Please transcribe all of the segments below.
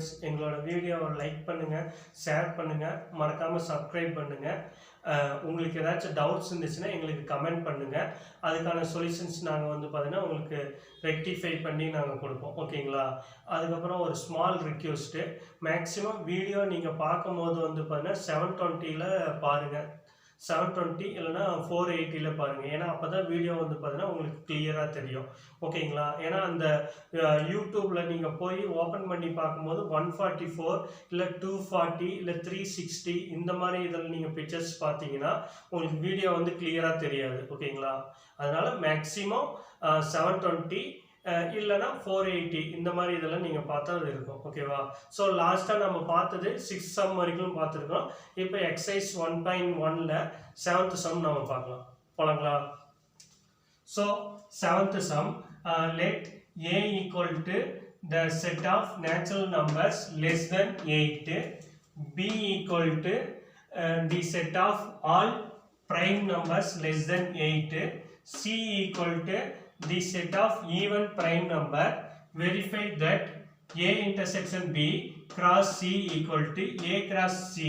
Friends, எங்களோட வீடியோவை like பண்ணுங்கள், ஷேர் பண்ணுங்கள், மறக்காமல் சப்ஸ்கிரைப் பண்ணுங்கள். உங்களுக்கு ஏதாச்சும் டவுட்ஸ் இருந்துச்சுன்னா எங்களுக்கு கமெண்ட் பண்ணுங்கள். அதுக்கான சொல்யூஷன்ஸ் நாங்கள் பார்த்தீங்கன்னா உங்களுக்கு ரெக்டிஃபை பண்ணி நாங்கள் கொடுப்போம். ஓகேங்களா? அதுக்கப்புறம் ஒரு ஸ்மால் ரிக்வெஸ்ட்டு, மேக்ஸிமம் வீடியோ நீங்கள் பார்க்கும்போது பார்த்தீங்கன்னா 720ல் பாருங்கள், 720 இல்லைனா 480ல் பாருங்கள். ஏன்னா அப்போ தான் வீடியோ பார்த்தீங்கன்னா உங்களுக்கு கிளியராக தெரியும். ஓகேங்களா? ஏன்னா அந்த யூடியூப்பில் நீங்கள் போய் ஓப்பன் பண்ணி பார்க்கும்போது 144 இல்லை 240 இல்லை 360 இந்த மாதிரி இதில் நீங்கள் பிக்சர்ஸ் பார்த்தீங்கன்னா உங்களுக்கு வீடியோ கிளியராக தெரியாது. ஓகேங்களா? அதனால் மேக்ஸிமம் 720 இல்லைனா 480 இந்த மாதிரி இதெல்லாம் நீங்கள் பார்த்தா அது இருக்கும். ஓகேவா? ஸோ லாஸ்ட்டாக நம்ம பார்த்தது 6 சம் வரைக்கும் பார்த்துருக்கோம். இப்போ எக்ஸசைஸ் 1.1ல் 7th சம் நம்ம பார்க்கலாம். போலாங்களா? So 7th sum, let a equal to the set of natural numbers less than 8, b equal to the set of all prime numbers less than 8, c equal to the set of even prime number. Verify that a intersection b cross c equal to a cross c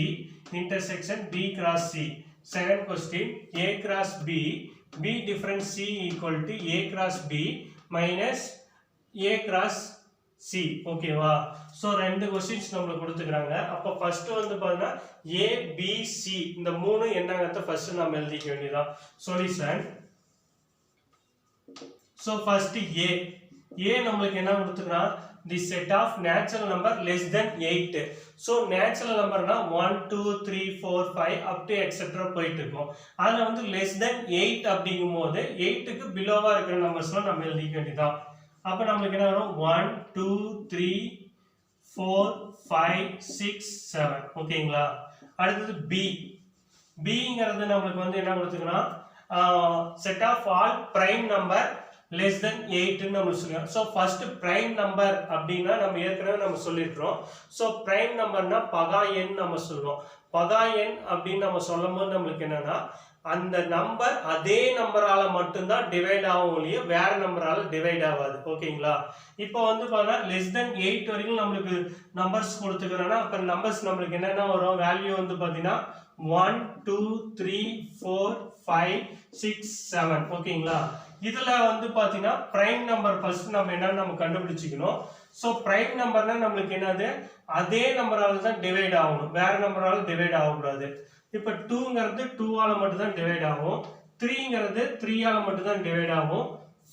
intersection b cross c. Second question, a cross b, b difference c equal to a cross b minus a cross c. ஓகேவா? So ரெண்டு questions நம்மளுக்கு கொடுத்துக்கிறாங்க. அப்போ first பார்த்தீங்கன்னா ஏ B C இந்த மூணு என்னங்கிறத first நம்ம எழுதிக்க வேண்டியதான். சொல்யூஷன். ஸோ ஃபர்ஸ்ட் ஏ நம்மளுக்கு என்ன கொடுத்துக்கிறான்? The set of natural number less than 8. So natural நம்பர்னா 1 2 3 4 5 அப் டு எக்ஸெட்ரா போயிட்டு இருக்கும். அதில் லெஸ் தென் 8 அப்படிங்கும் போது 8க்கு பிலோவா இருக்கிற நம்பர்ஸ்லாம் நம்ம எழுதிக்க வேண்டியதான். அப்போ நம்மளுக்கு என்ன வரும்? 1 2 3 4 5 6 7. ஓகேங்களா? அடுத்தது பிங்கிறது நம்மளுக்கு என்ன கொடுத்துக்கலாம்? Set of all prime number less than 8 நம்ம சொல்லுவோம். ஸோ ஃபர்ஸ்ட் பிரைம் நம்பர் அப்படின்னா நம்ம ஏற்கனவே நம்ம சொல்லியிருக்கிறோம். ஸோ பிரைம் நம்பர்னா பகா எண் நம்ம சொல்லுவோம். பகா எண் அப்படின்னு நம்ம சொல்லும் போது நம்மளுக்கு என்னன்னா அந்த நம்பர் அதே நம்பரால மட்டும்தான் டிவைட் ஆகும் ஒழிய வேற நம்பரால டிவைட் ஆகாது. ஓகேங்களா? இப்போ பார்த்தா லெஸ் தென் 8 வரைக்கும் நம்மளுக்கு நம்பர்ஸ் கொடுத்துக்கிறோன்னா அப்போ நம்பர்ஸ் நம்மளுக்கு என்னென்ன வரும்? வேல்யூ பார்த்தீங்கன்னா 1 2 3 4 5 6 7. ஓகேங்களா? இதுல பாத்தீங்கன்னா பிரைம் நம்பர் ஃபர்ஸ்ட் நம்ம நம்ம கண்டுபிடிச்சிக்கணும். சோ பிரைம் நம்பர்னா நம்மளுக்கு என்னது? அதே நம்பரால தான் டிவைட் ஆகணும், வேற நம்பரால டிவைட் ஆகக்கூடாது. இப்ப 2ங்கிறது 2ஆல மட்டும் தான் டிவைட் ஆகும், 3ங்கிறது 3ஆல மட்டும் தான் டிவைட் ஆகும்,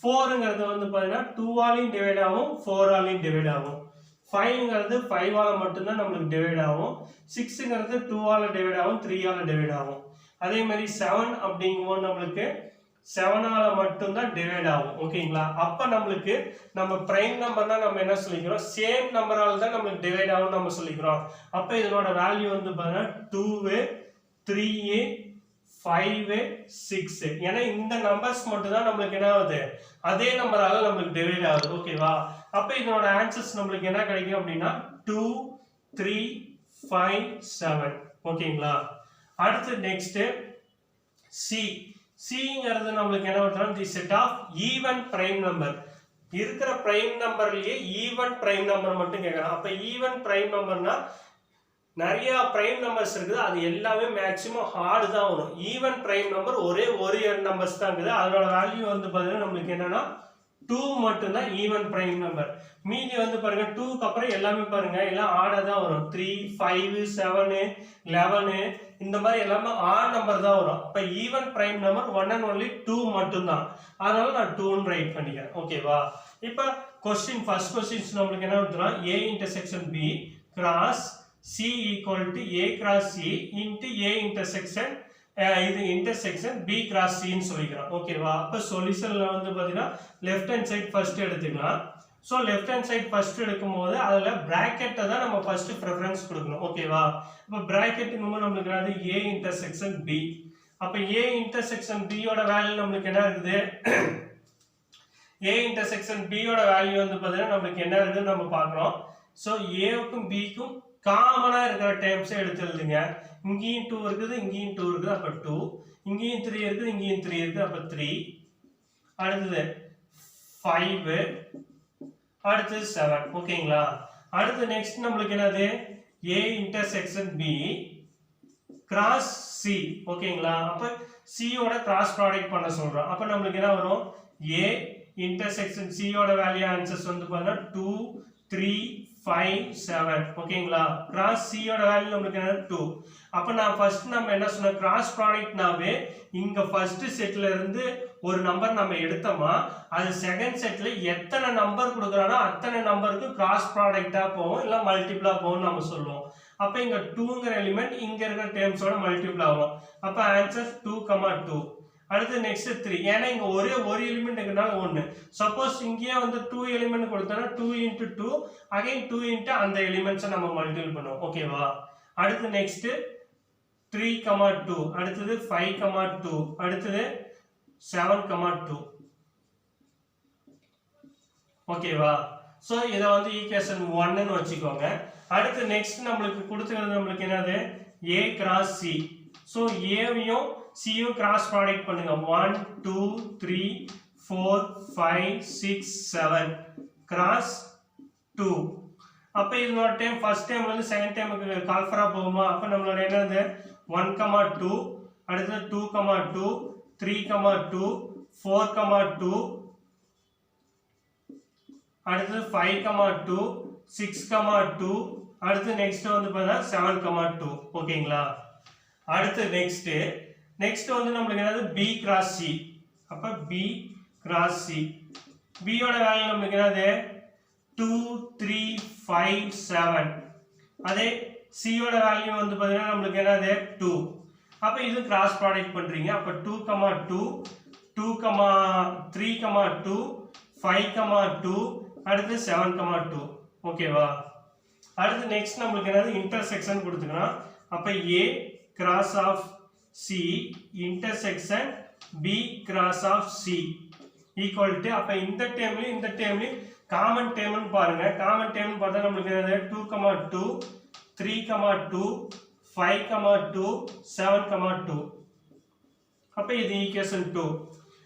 4ங்கிறது பாத்தீங்கன்னா 2ஆலையும் டிவைட் ஆகும் 4ஆலையும் டிவைட் ஆகும், 5ங்கிறது 5ஆல மட்டும் தான் நம்மளுக்கு டிவைட் ஆகும், 6ங்கிறது 2ஆல டிவைட் ஆகும் 3ஆல டிவைட் ஆகும். அதே மாதிரி 7 அப்படிங்கும்போது நம்மளுக்கு 7ஆல மட்டும் தான் டிவைட் ஆகும். ஓகேங்களா? அப்ப நம்மளுக்கு நம்ம பிரைம் நம்பர்னா நம்ம என்ன சொல்லிக்கிறோம்? சேம் நம்பரால தான் நம்மளுக்கு டிவைட் ஆகும் நம்ம சொல்லிக்கிறோம். அப்ப இதனோட வேல்யூ பாத்தீங்கன்னா 2 3 5 6. ஏன்னா இந்த நம்பர்ஸ் மட்டும் தான் நம்மளுக்கு என்ன ஆகுது? அதே நம்பரால நம்மளுக்கு டிவைட் ஆகுது. ஓகேவா? அப்ப இதனோட ஆன்சர்ஸ் நம்மளுக்கு என்ன கிடைக்கும் அப்படின்னா 2 3 5 7. ஓகேங்களா? அடுத்து நெக்ஸ்ட் சிங்கிறது நம்மளுக்கு என்ன வருதுன்னா the set of even prime number. இருக்கிற பிரைம் நம்பர்லயே ஈவன் பிரைம் நம்பர் மட்டும் கேட்கலாம். அப்ப ஈவன் பிரைம் நம்பர்னா நிறைய பிரைம் நம்பர்ஸ் இருக்குது, அது எல்லாமே மேக்ஸிமம் ஹார்டு தான் வரும். ஈவன் பிரைம் நம்பர் ஒரே ஒரு நம்பர்ஸ் தான் இருக்குது, அதோட வேல்யூ பாத்தீங்கன்னா நம்மளுக்கு என்னன்னா 2 மட்டும் தான் ஈவன் பிரைம் நம்பர். மீதி பாருங்க 2க்கு அப்புறம் எல்லாமே பாருங்க எல்லாம் ஆடா தான் வரும். 3 5 7 11 இந்த மாதிரி எல்லாமே ஆட் நம்பர் தான் வரும். அப்ப even prime number 1 and only 2 மட்டும் தான். அதனால நான் 2ன்னு ரைட் பண்ணிக்கிறேன். ஓகேவா? இப்ப क्वेश्चन ஃபர்ஸ்ட் क्वेश्चन நம்மளுக்கு என்ன வருதுன்னா a intersection b cross c equal to a cross c into a intersection இது intersection b cross c ன்னு சொல்லிக்கிறோம். ஓகேவா? அப்ப சொல்யூஷன்ல பாத்தீங்கன்னா லெஃப்ட் ஹேண்ட் சைடு ஃபர்ஸ்ட் எடுத்துக்கலாம். So left hand side first எடுக்கும்போது அதுல பிராக்கெட்டை தான் நம்ம ஃபர்ஸ்ட் பிரெஃபரன்ஸ் கொடுக்கணும். ஓகேவா? அப்ப பிராக்கெட்ங்கும்போது நம்மளுக்கு என்னது? a intersection b. அப்ப a intersection b யோட வேல்யூ நம்மளுக்கு என்ன இருக்குது? a intersection b யோட வேல்யூ பாத்தீங்கன்னா நம்மளுக்கு என்ன இருக்குன்னு நம்ம பார்க்கறோம். சோ a க்கும் b க்கும் காமனா இருக்கிற டேர்ம்ஸ் எடுத்து எழுதுங்க. இங்கேயும் 2 இருக்குது, இங்கேயும் 2 இருக்குது, அப்ப 2. இங்கேயும் 3 இருக்குது, இங்கேயும் 3 இருக்குது, அப்ப 3. அடுத்தது 5, அடுத்தது 7. ஓகேங்களா? அடுத்து நெக்ஸ்ட் நம்மளுக்கு என்னது A intersection B cross C ஓகேங்களா அப்ப C ஓட கிராஸ் ப்ராடக்ட் பண்ண சொல்றோம் அப்ப நம்மளுக்கு என்ன வரும் A இன்டர்செக்ஷன் C ஓட வேல்யூ ஆன்சர்ஸ் வந்து பாத்தீங்கன்னா 2 3 5 7 ஓகேங்களா கிராஸ் C ஓட வேல்யூ நமக்கு என்ன 2 அப்ப நான் ஃபர்ஸ்ட் நம்ம என்ன சொன்ன கிராஸ் ப்ராடக்ட்னாவே இங்க ஃபர்ஸ்ட் செட்ல இருந்து ஒரு நம்பர் நம்ம எடுத்தோமா அது செகண்ட் செட்ல எத்தனை நம்பர் கொடுக்கறானோ அத்தனை நம்பருக்கு கிராஸ் ப்ராடக்ட்டா போகும் இல்ல மல்டிபிளா போகும் நம்ம சொல்லுவோம் அப்ப இங்க 2ங்கற எலிமெண்ட் இங்க இருக்கிற டேர்ம்ஸோட மல்டிபிள் ஆகும் அப்ப ஆன்சர் 2, 2 அடுத்து நெக்ஸ்ட் 3 ஏனா இங்க ஒரே ஒரு எலிமெண்ட் இருக்கனால 1 சப்போஸ் இங்கேயே வந்து 2 எலிமெண்ட் கொடுத்தனா 2 * 2 அகைன் 2 * அந்த எலிமெண்ட்ஸ் நம்ம மல்டிபிள் பண்ணுவோம் ஓகேவா அடுத்து நெக்ஸ்ட் 3, 2 அடுத்து 5, 2 அடுத்து 7, 2 ஓகேவா சோ இத வந்து ஈக்குவேஷன் 1 ன்னு வெச்சுக்கோங்க அடுத்து நெக்ஸ்ட் நமக்கு கொடுத்திருக்கிறது நமக்கு என்னது A cross C so A வையும் C யும் கிராஸ் ப்ராடக்ட் பண்ணுங்க 1 2 3 4 5 6 7 கிராஸ் 2 அப்ப இதோட டைம் ஃபர்ஸ்ட் டைம்ல இருந்து செகண்ட் டைமுக்கு கால்ஃபரா போகுமா அப்ப நம்மளோட என்னது 1 2 அடுத்து 2 2 3 2 4 2 அடுத்து 5 2 6 2 அடுத்து நெக்ஸ்ட் வந்து பார்த்தா 7 2 ஓகேங்களா அடுத்து நெக்ஸ்ட் வந்து நமக்கு என்னது B cross C அப்ப B cross C B ஓட வேல்யூ நமக்கு என்னது 2 3 5 7 அதே C ஓட வேல்யூ வந்து பாத்தீங்கன்னா நமக்கு என்னது 2 அப்ப இது கிராஸ் ப்ராடக்ட் பண்றீங்க அப்ப 2 2 2 3 2 5 2 அடுத்து 7 2 ஓகேவா அடுத்து நெக்ஸ்ட் நமக்கு என்னது இன்டர்செக்ஷன் கொடுத்துக்கணும் அப்ப A cross of C intersection B cross of C equal to அப்ப இந்த டேர்ம்ல காமன் டேர்ம்னு பாருங்க காமன் டேர்ம் பார்த்தா நமக்கு என்னது 2 2 3 2 5 2 7 2 அப்ப இது ஈக்குவேஷன் 2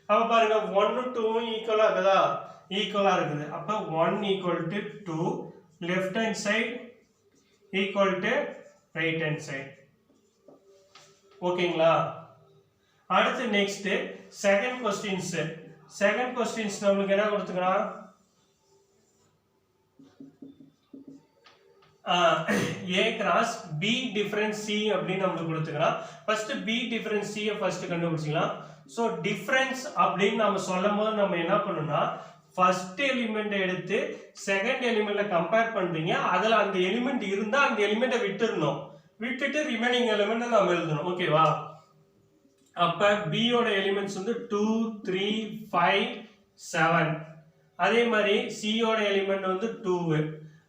அப்ப பாருங்க 1 2 ஈக்குவலா இருக்குதா ஈக்குவலா இருக்குது அப்ப 1 = 2 left hand side equal to right hand side ஓகேங்களா அடுத்து நெக்ஸ்ட் செகண்ட் क्वेश्चंस நமக்கு என்ன கொடுத்துக்கறான் A cross B difference C அப்படி நமக்கு கொடுத்துக்கறான் first B difference C first கண்டுபிடிச்சிக்கலாம் சோ டிஃபரன்ஸ் அப்படி நாம சொல்லும்போது நம்ம என்ன பண்ணனும்னா ஃபர்ஸ்ட் எலிமெண்ட் எடுத்து செகண்ட் எலிமெண்ட்ல கம்பேர் பண்றீங்க அதுல அந்த எலிமெண்ட் இருந்தா அந்த எலிமெண்ட விட்டுட்டு ரிமைனிங் எலிமெண்ட் நாம எழுதணும் ஓகேவா அப்ப B ஓட எலிமெண்ட்ஸ் வந்து 2 3 5 7 அதே மாதிரி C ஓட எலிமெண்ட் வந்து 2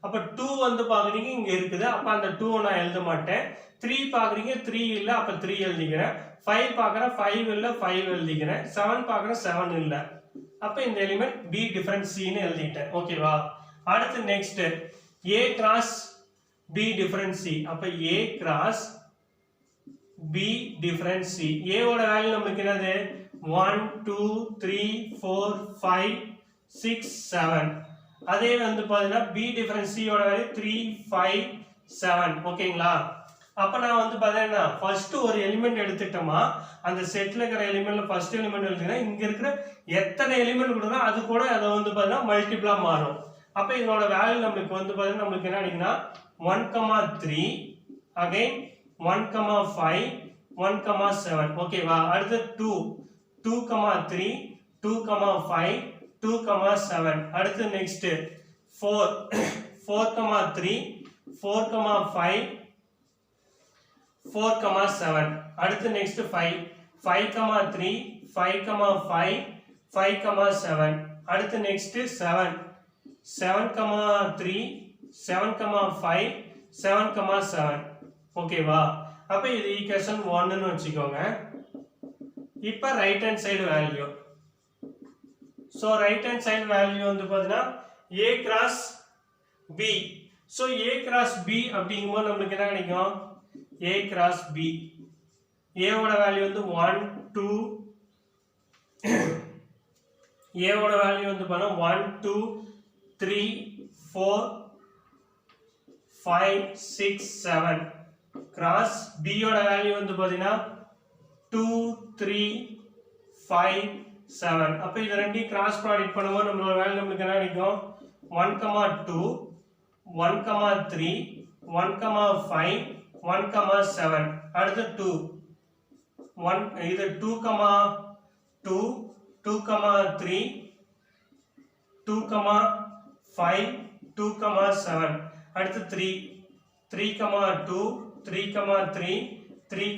அப்ப 2 வந்து பாக்குறீங்க இங்க இருக்குது அப்ப அந்த 2 நான் எழுத மாட்டேன் 3 பாக்குறீங்க 3 இல்ல அப்ப 3 எழுதிக்கிறேன் 5 பாக்குறேன் 5 இல்ல 5 எழுதிக்கிறேன் 7 பாக்குறேன் 7 இல்ல அப்ப இந்த எலிமெண்ட் B டிஃபரன்ஸ் C ன்னு எழுதிட்டேன் ஓகேவா அடுத்து next A cross B difference C அப்ப A cross B difference C A ஓட வேல்யூ நமக்கு என்னது 1 2 3 4 5 6 7 அதே வந்து பாத்தீங்கன்னா B difference C ஓட வேல்யூ 3 5 7 ஓகேங்களா அப்ப நான் வந்து பாத்தீங்கன்னா ஃபர்ஸ்ட் ஒரு எலிமெண்ட் எடுத்துட்டோமா அந்த செட்ல இருக்கிற எலிமெண்ட்ல ஃபர்ஸ்ட் எலிமெண்ட் எடுத்தீங்கன்னா இங்க இருக்கிற எத்தனை எலிமெண்ட் கொடுத்தா அது கூட அத வந்து பாத்தீங்கன்னா மல்டிபிளா மாறும் அப்ப இதோட வேல்யூ நமக்கு வந்து பாத்தீங்கன்னா நமக்கு என்ன கிடைக்கும்னா 1 3 again 1 5 1 7 ஓகேவா அடுத்து 2 3 2 5 2 7 அடுத்து நெக்ஸ்ட் 4 3 4 5 4 7 அடுத்து நெக்ஸ்ட் 5 3 5 5 5 7 அடுத்து நெக்ஸ்ட் 7 3 7 5 7 7 ஓகேவா அப்ப இது ஈக்குவேஷன் 1 ன்னு வெச்சுக்கோங்க இப்போ right hand side value so right hand side value வந்து பாத்தீங்கன்னா A cross B so A cross B அப்படிங்கும்போது நமக்கு என்ன கிடைக்கும் A cross B A ஓட வேல்யூ வந்து 1 2 A ஓட வேல்யூ வந்து பாத்தீங்கன்னா 1 2 3 4 5 6 7 கிராஸ் b யோட வேல்யூ வந்து பாத்தீங்கன்னா 2 3 5 7 அப்ப இது ரெண்டையும் கிராஸ் ப்ராடக்ட் பண்ணும்போது நம்மளோட வேல்யூ நமக்கு என்ன கிடைக்கும் 1 2 1 3 1 5 1 7 அடுத்து 2 1 இது 2 2 2 3 2 5 2 7 அடுத்து 3 3 2 3 3 3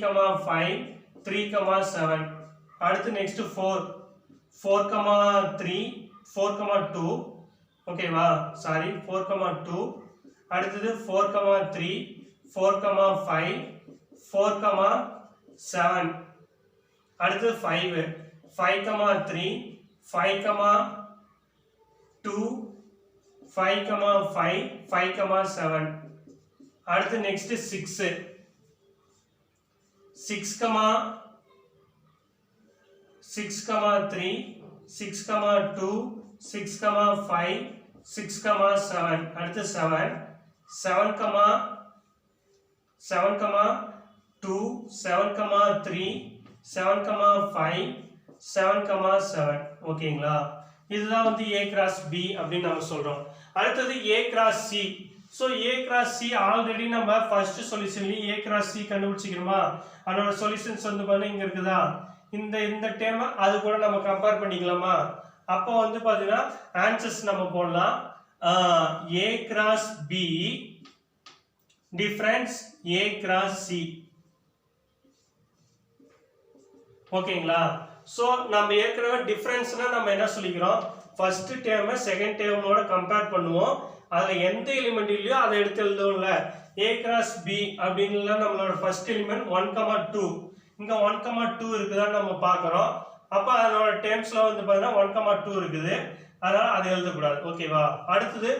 5 3 7 அடுத்து next 4 4 3 4 2 ஓகேவா சாரி 4 2 அடுத்து 4 3 4 5 4 7 அடுத்து 5 5 3 5 2 5 5 5 7 அடுத்து next 6 6 3 6 2 6 5 6 7 அடுத்து 7 7 2 7 3 7 5 7 7 ஓகேங்களா இதுதான் வந்து a cross b அப்படின்னு நம்ம சொல்றோம் அடுத்து a cross c so a cross c already நம்ம ஃபர்ஸ்ட் சொல்யூஷன்லயே a cross c கண்டுபிடிச்சிக்கிறோமா அதோட சொல்யூஷன்ஸ் வந்து பாருங்க இங்க இருக்குதா இந்த டேர்ம் அது கூட நம்ம கம்பேர் பண்ணிக்கலாமா அப்போ வந்து பாத்தீங்கன்னா ஆன்சர்ஸ் நம்ம போடலாம் a cross b difference a cross c ஓகேங்களா சோ நம்ம ஏற்கனவே டிஃபரன்ஸ்னா நம்ம என்ன சொல்லிக்கிறோம் ஃபர்ஸ்ட் டேர்மை செகண்ட் டேர்மோட கம்பேர் பண்ணுவோம் அதுல எந்த எலிமெண்ட் இல்லையோ அதை எடுத்து எழுதுவோம்ல a cross b அப்படின்னா நம்மளோட ஃபர்ஸ்ட் எலிமெண்ட் 1 2 இங்க 1 2 இருக்குதா நம்ம பார்க்கறோம் அப்ப அதோட டேர்ம்ஸ்ல வந்து பாத்தீங்கன்னா 1 2 இருக்குது அதனால அதை எழுத கூடாது ஓகேவா அடுத்து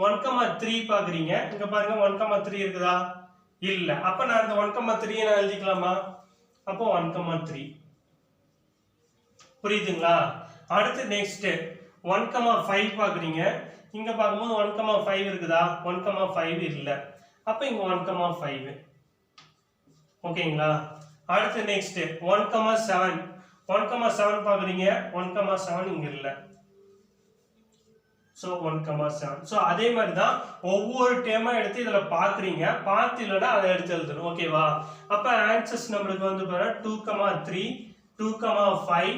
1 3 பாக்குறீங்க இங்க பாருங்க 1 3 இருக்குதா இல்ல அப்ப நான் இந்த 1 3 நான் எழுதிக்கலாமா அப்போ 1 3 புரியுதுங்களா அடுத்து நெக்ஸ்ட் 1 5 பாக்குறீங்க இங்க பாக்கும்போது 1 5 இருக்குதா 1 5 இல்ல அப்ப இங்க 1 5 ஓகேங்களா அடுத்து நெக்ஸ்ட் 1 7 1 7 பாக்குறீங்க 1 7 இங்க இல்ல சோ 1 7 சோ அதே மாதிரி தான் ஒவ்வொரு டேர்மா எடுத்து இதல பாக்குறீங்க பார்த்து இல்லனா அதை எடுத்து எழுதணும் ஓகேவா அப்ப ஆன்சர்ஸ் நமக்கு வந்து பாரு 2 3 2 5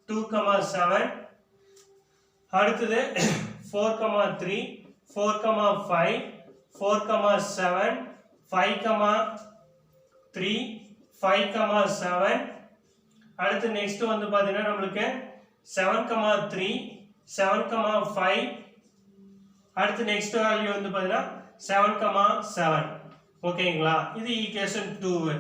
2 7 அடுத்து 4 3 4 5 4 7 5 3 5 7 அடுத்து நெக்ஸ்ட் வந்து பாத்தீங்கன்னா நமக்கு 7 3 7 5 அடுத்து நெக்ஸ்ட் வேல்யூ வந்து பாத்தீங்கன்னா 7 7 ஓகேங்களா இது ஈக்குவேஷன் 2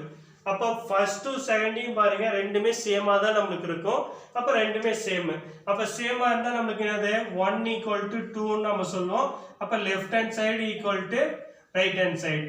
அப்ப ஃபர்ஸ்ட் செகண்டையும் பாருங்க ரெண்டுமே சேமா தான் நமக்கு இருக்கும் அப்ப ரெண்டுமே சேம் அப்ப சேமா இருந்தா நமக்கு என்னது 1 2 ன்னு நம்ம சொல்லுவோம் அப்ப left hand side equal to right hand side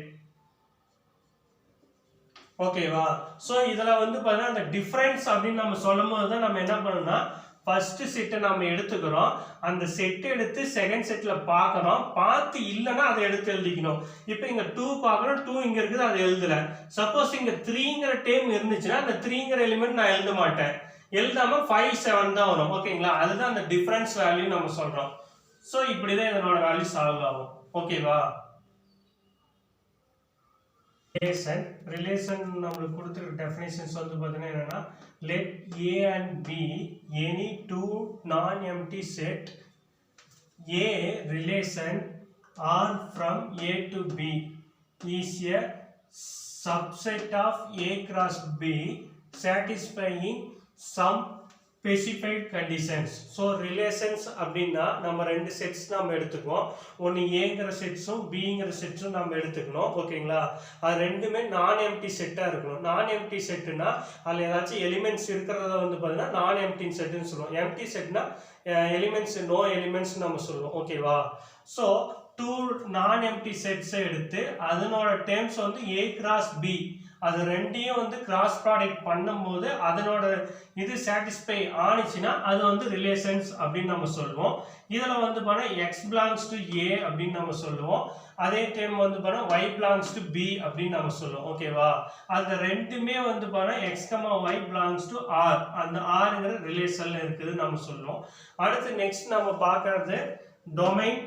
ஓகேவா சோ இதல வந்து பாத்தீங்கன்னா அந்த டிஃபரன்ஸ் அப்படி நம்ம சொல்லும்போது தான் நம்ம என்ன பண்ணனும்னா ஃபர்ஸ்ட் செட் நாம எடுத்துக்கறோம் அந்த செட் எடுத்து செகண்ட் செட்ல பார்க்கறோம் பார்த்து இல்லனா அதை எடுத்து எழுதிக்கணும் இப்போ இங்க 2 பார்க்கறோம் 2 இங்க இருக்குது அதை எழுதல சப்போஸ் இங்க 3ங்கற டேர்ம் இருந்துச்சுனா அந்த 3ங்கற எலிமெண்ட் நான் எழுத மாட்டேன் எழுதாம 5 7 தான் வரும் ஓகேங்களா அதுதான் அந்த டிஃபரன்ஸ் வேல்யூ நம்ம சொல்றோம் சோ இப்படி தான் இதனோட வேல்யூ சால்வ் ஆகும் ஓகேவா relation நமக்கு கொடுத்திருக்க டெஃபினிஷன்ஸ் வந்து பாத்தீங்கன்னா என்னன்னா let a and b any two non empty set a relation R from a to b is a subset of a cross b satisfying some specified conditions so relations அப்படினா நம்ம ரெண்டு sets நாம எடுத்துக்குவோம் ஒன்னு aங்கற செட்ஸும் bங்கற செட்ஸும் நாம எடுத்துக்கணும் ஓகேங்களா அது ரெண்டுமே நான் எம்ப்டி செட்டா இருக்கணும் நான் எம்ப்டி செட்னா அதுல ஏதாச்சும் எலிமெண்ட்ஸ் இருக்குறத வந்து பாத்தீங்கன்னா நான் எம்ப்டி செட்னு சொல்லுவோம் எம்ப்டி செட்னா எலிமெண்ட்ஸ் நோ எலிமெண்ட்ஸ் நாம சொல்லுவோம் ஓகேவா சோ two நான் எம்ப்டி செட்ஸ் எடுத்து அதனோட டேர்ம்ஸ் வந்து a cross b அது ரெண்டையும் வந்து கிராஸ் ப்ராடக்ட் பண்ணும்போது அதனோட இது சாட்டிஸ்ஃபை ஆனிச்சுனா அது வந்து ரிலேஷன்ஸ் அப்படி நம்ம சொல்லுவோம் இதல வந்து பாத்தீங்கன்னா x belongs to a அப்படி நம்ம சொல்லுவோம் அதே டைம் வந்து பாருங்க y belongs to b அப்படின்னு நம்ம சொல்லுவோம். ஓகேவா? அந்த ரெண்டுமே வந்து பாருங்க x, y belongs to r, அந்த rங்கிற ரிலேஷன்ல இருக்குது நம்ம சொல்லுவோம். அடுத்து நெக்ஸ்ட் நம்ம பார்க்கறது டொமைன்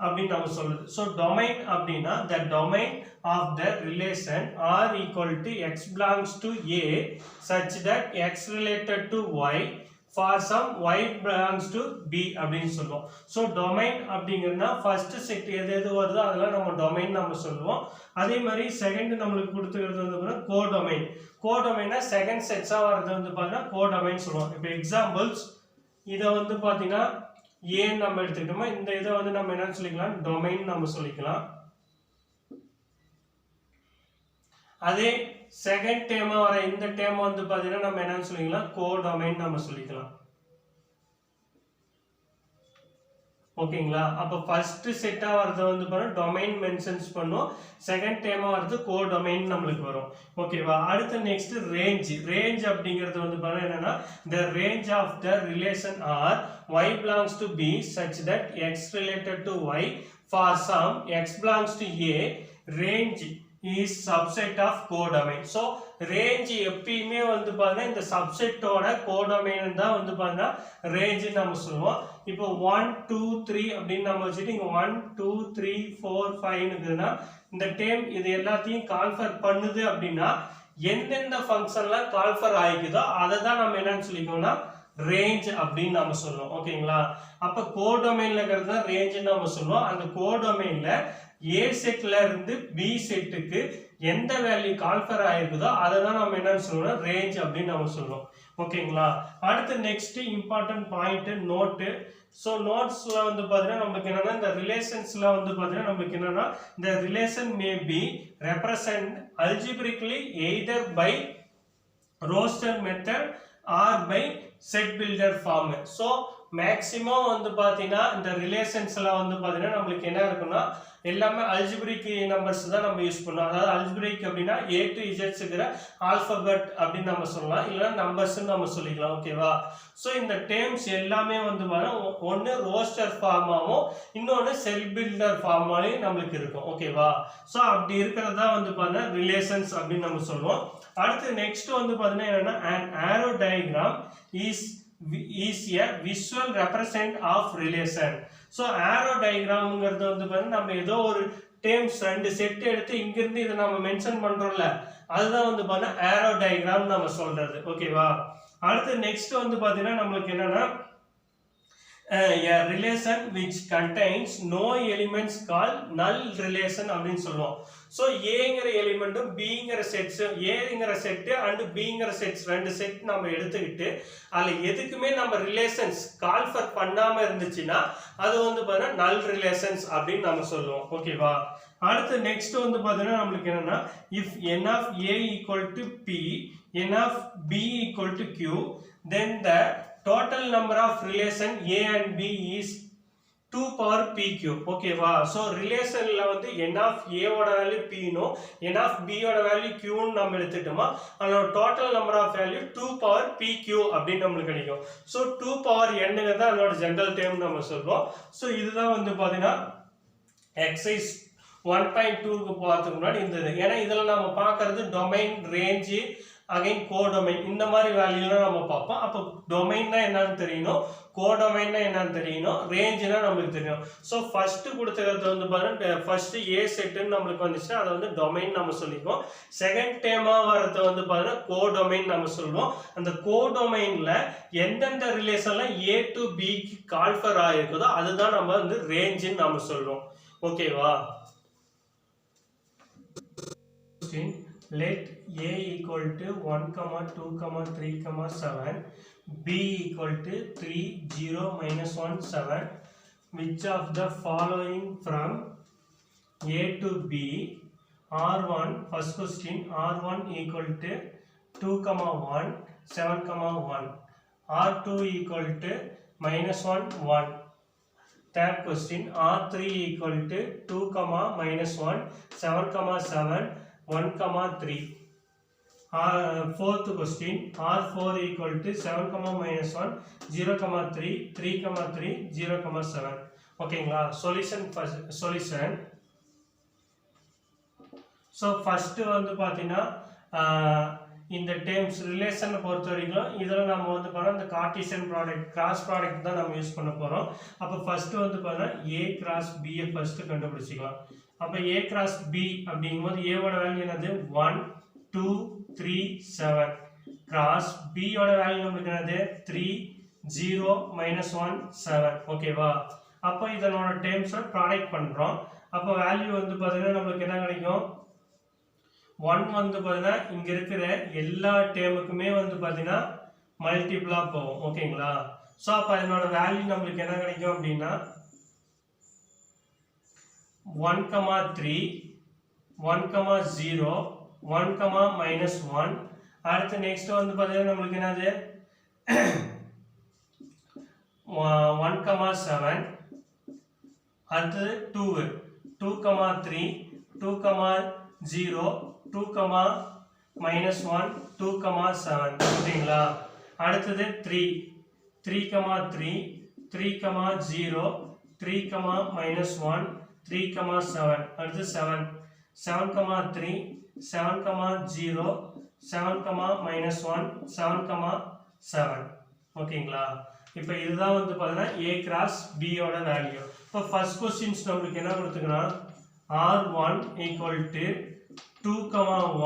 அப்படின்னு நம்ம சொல்லுது. ஸோ டொமைன் அப்படின்னா the domain of the relation r equal to x belongs to a such that x related to y for some y belongs to b அப்படின்னு சொல்லுவோம். ஸோ டொமைன் அப்படிங்கிறதுனா ஃபர்ஸ்ட் செட் எது எது வருதோ அதெல்லாம் நம்ம டொமைன் நம்ம சொல்லுவோம். அதே மாதிரி செகண்ட் நம்மளுக்கு கொடுத்துக்கிறது வந்து பார்த்தீங்கன்னா கோடொமைன். கோடொமைனா செகண்ட் செட்ஸா வரது வந்து பார்த்தீங்கன்னா கோடொமைன் சொல்லுவோம். இப்போ எக்ஸாம்பிள்ஸ் இதை வந்து பார்த்தீங்கன்னா ஏன் நம்ம எடுத்துக்கிட்டோமா இந்த இதை வந்து நம்ம என்ன சொல்லிக்கலாம் டொமைன் நம்ம சொல்லிக்கலாம். அதே செகண்ட் டேர்மா வர இந்த டேர்ம் வந்து பாத்தீங்கன்னா நம்ம என்ன சொல்லிக்கலாம் கோடொமைன் நம்ம சொல்லிக்கலாம். ஓகேங்களா? அப்ப ஃபர்ஸ்ட் செட்டா வரது வந்து பாருங்க டொமைன் மென்ஷன்ஸ் பண்ணுவோம். செகண்ட் டேர்மா வரது கோடொமைன் நம்மளுக்கு வரும். ஓகேவா? அடுத்து நெக்ஸ்ட் ரேஞ்ச். ரேஞ்ச் அப்படிங்கிறது வந்து பாருங்க என்னன்னா the range of the relation r y belongs to b such that x related to y for some x belongs to a range is subset of codomain. So range எப்பயுமே வந்து பாருங்க இந்த சப்செட்டோட codomain தான் வந்து பாருங்க ரேஞ்ச் நம்ம சொல்லுவோம். இப்போ 1 2 3 அப்படின்னு நம்ம வச்சுட்டு இங்க 1 2 3 4 5 இருக்குதுன்னா இந்த டேம் இது எல்லாத்தையும் கால்ஃபர் பண்ணுது அப்படின்னா எந்தெந்த ஃபங்க்ஷன்லாம் கால்ஃபர் ஆயிக்குதோ அதை தான் நம்ம என்னன்னு சொல்லிக்கோம்னா ரேஞ்ச் அப்படின்னு நம்ம சொல்லுவோம். ஓகேங்களா? அப்ப கோடொமைன்ல இருக்கிறது தான் ரேஞ்ச் நம்ம சொல்லுவோம். அந்த கோடொமைன்ல ஏ செட்ல இருந்து பி செட்டுக்கு எந்த வேல்யூ கால்ஃபர் ஆயிருக்குதோ அதை தான் நம்ம என்னன்னு சொல்லுவோம் ரேஞ்ச் அப்படின்னு நம்ம சொல்லுவோம். ஓகேங்களா? அடுத்து next important point note. So நோட்ஸ்ல வந்து பாத்தீங்கன்னா நமக்கு என்னன்னா இந்த ரிலேஷன்ஸ்ல வந்து பாத்தீங்கன்னா நமக்கு என்னன்னா இந்த relation may be represent algebraically either by roster method or by set builder form. So maximum வந்து பாத்தீங்கன்னா இந்த ரிலேஷன்ஸ்ல வந்து பாத்தீங்கன்னா நம்மளுக்கு என்ன இருக்குன்னா எல்லாமே அல்ஜிபிரிக் நம்பர்ஸ் தான் நம்ம யூஸ் பண்ணுவோம். அதாவது அல்ஜிபிரிக் அப்படின்னா A to Z இருக்கிற ஆல்பபெட் அப்படின்னு நம்ம சொல்லலாம், இல்லைன்னா நம்பர்ஸ் நம்ம சொல்லிக்கலாம். ஓகேவா? ஸோ இந்த டேர்ம்ஸ் எல்லாமே வந்து பாத்தீங்கன்னா ஒன்னு ரோஸ்டர் ஃபார்மாவும் இன்னொன்னு செல் பில்டர் ஃபார்மாலையும் நம்மளுக்கு இருக்கும். ஓகேவா? ஸோ அப்படி இருக்கிறதா வந்து பாத்தீங்கன்னா ரிலேஷன்ஸ் அப்படின்னு நம்ம சொல்லுவோம். அடுத்து நெக்ஸ்ட் வந்து பாத்தீங்கன்னா என்னன்னா an arrow diagram is a visual represent of relation. So arrow diagramங்கிறது வந்து பாத்தீங்கன்னா நம்ம ஏதோ ஒரு டேர்ம்ஸ் ரெண்டு செட் எடுத்து இங்க இருந்து இத நம்ம மென்ஷன் பண்றோம்ல அதுதான் வந்து பாத்தீங்கன்னா arrow diagram நம்ம சொல்றது. ஓகேவா? அடுத்து நெக்ஸ்ட் வந்து பாத்தீங்கன்னா நமக்கு என்னன்னா a relation which contains no elements called null relation அப்படின்னு சொல்லுவோம். சோ ஏங்கிற எலிமெண்ட்டும் பிங்கிற செட்ஸ் ஏங்கிற செட் அண்ட் பிங்கிற செட்ஸ் ரெண்டு செட் நம்ம எடுத்துக்கிட்டு அதுல எதுக்குமே நம்ம ரிலேஷன்ஸ் கால்ஃபர் பண்ணாம இருந்துச்சுன்னா அது வந்து பாத்தீங்கன்னா நல் ரிலேஷன்ஸ் அப்படின்னு நம்ம சொல்லுவோம். ஓகேவா? அடுத்து நெக்ஸ்ட் வந்து பாத்தீங்கன்னா நம்மளுக்கு என்னன்னா if n of a equal to p n of b equal to q then the total number of relation a and b is 2 power pq. ஓகேவா? சோ ரிலேஷன்ல வந்து n of a ஓட value p no n of b ஓட value q ன்னு நம்ம எடுத்துட்டோமா அதோட total number of value 2 power pq அப்படி நமக்கு கிடைக்கும். சோ 2 power n ங்கறத அதோட ஜெனரல் டேர்ம் நம்ம சொல்றோம். சோ இதுதான் வந்து பாத்தீங்கன்னா எக்ஸர்சைஸ் 1.2 க்கு போறதுக்கு முன்னாடி இந்த ஏன்னா இதெல்லாம் நம்ம பார்க்கிறது டொமைன் ரேஞ்ச் அகைன் கோடொமைன் இந்த மாதிரி வேல்யூலாம் நம்ம பார்ப்போம். அப்போ டொமைன்னா என்னன்னு தெரியணும், கோடொமைன்னா என்னன்னு தெரியணும், ரேஞ்ச்னா நமக்கு தெரியும். ஸோ ஃபர்ஸ்ட் கொடுத்துக்கிறது வந்து பாருங்க ஃபர்ஸ்ட் ஏ செட்டுன்னு நம்மளுக்கு வந்துச்சுன்னா அதை வந்து டொமைன் நம்ம சொல்லிக்குவோம். செகண்ட் டேர்மா வர்றது வந்து பாருங்க கோடொமைன் நம்ம சொல்லுவோம். அந்த கோடொமைன்ல எந்தெந்த ரிலேஷன்ல ஏ டு பிக்கு கால்ஃபர் ஆயிருக்குதோ அதுதான் நம்ம வந்து ரேஞ்சுன்னு நம்ம சொல்லுவோம். ஓகேவா? Let a equal to 1, 2, 3, 7, b equal to 3, 0, -1, 7. Which of the following from a to b? R1, first question, R1 equal to 2, 1, 7, 1. R2 equal to -1, 1. Third question, R3 equal to 2, -1, 7, 7. 1, 3. Fourth question, R4 equal to 7, -1, 0, 3, 3, 3, 0, 7. ஓகேங்களா? Solution so first வந்து பார்த்தீங்கன்னா இந்த terms ரிலேஷனை பொறுத்த வரைக்கும் இதில் நம்ம வந்து பார்த்தோம் இந்த கார்ட்டீசியன் ப்ராடக்ட் கிராஸ் ப்ராடக்ட் தான் நம்ம யூஸ் பண்ண போகிறோம். அப்போ ஃபஸ்ட்டு வந்து பார்த்தீங்கன்னா ஏ கிராஸ் பியை ஃபஸ்ட்டு கண்டுபிடிச்சிக்கலாம். அப்போ ஏ கிராஸ் பி அப்படிங்கும்போது ஏவோட வேல்யூ என்னது 1 2 3 7 கிராஸ் பியோட வேல்யூ நம்மளுக்கு என்னது 3 0 -1 7 ஓகேவா. அப்போ இதனோட டேர்ம்ஸை ப்ராடக்ட் பண்ணுறோம். அப்போ வேல்யூ வந்து பார்த்தீங்கன்னா நம்மளுக்கு என்ன கிடைக்கும் 1 வந்து பார்த்தீங்கன்னா இங்கே இருக்கிற எல்லா டேர்முக்குமே வந்து பார்த்தீங்கன்னா மல்டிபிளாக போகும் ஓகேங்களா. ஸோ அப்போ அதனோட வேல்யூ நம்மளுக்கு என்ன கிடைக்கும் அப்படின்னா 1, 3 1, 0 1, -1 அடுத்து நெக்ஸ்ட் வந்து பார்த்தீங்கன்னா நம்மளுக்கு என்னது 1, 7 அடுத்து 2 2, 3 2, 0 2, -1 2, 7 ஓகேங்களா. அடுத்தது 3 3, 0 3, -1 3, 7 அடுத்து 7 7, 3 7, 0 7, -1 7, 7 ஓகேங்களா. இப்போ இதுதான் வந்து பார்த்தீங்கன்னா ஏ கிராஸ் பியோட வேல்யூ. இப்போ ஃபர்ஸ்ட் கொஸ்டின்ஸ் நம்மளுக்கு என்ன கொடுத்துக்கிறோம் R1 = 2,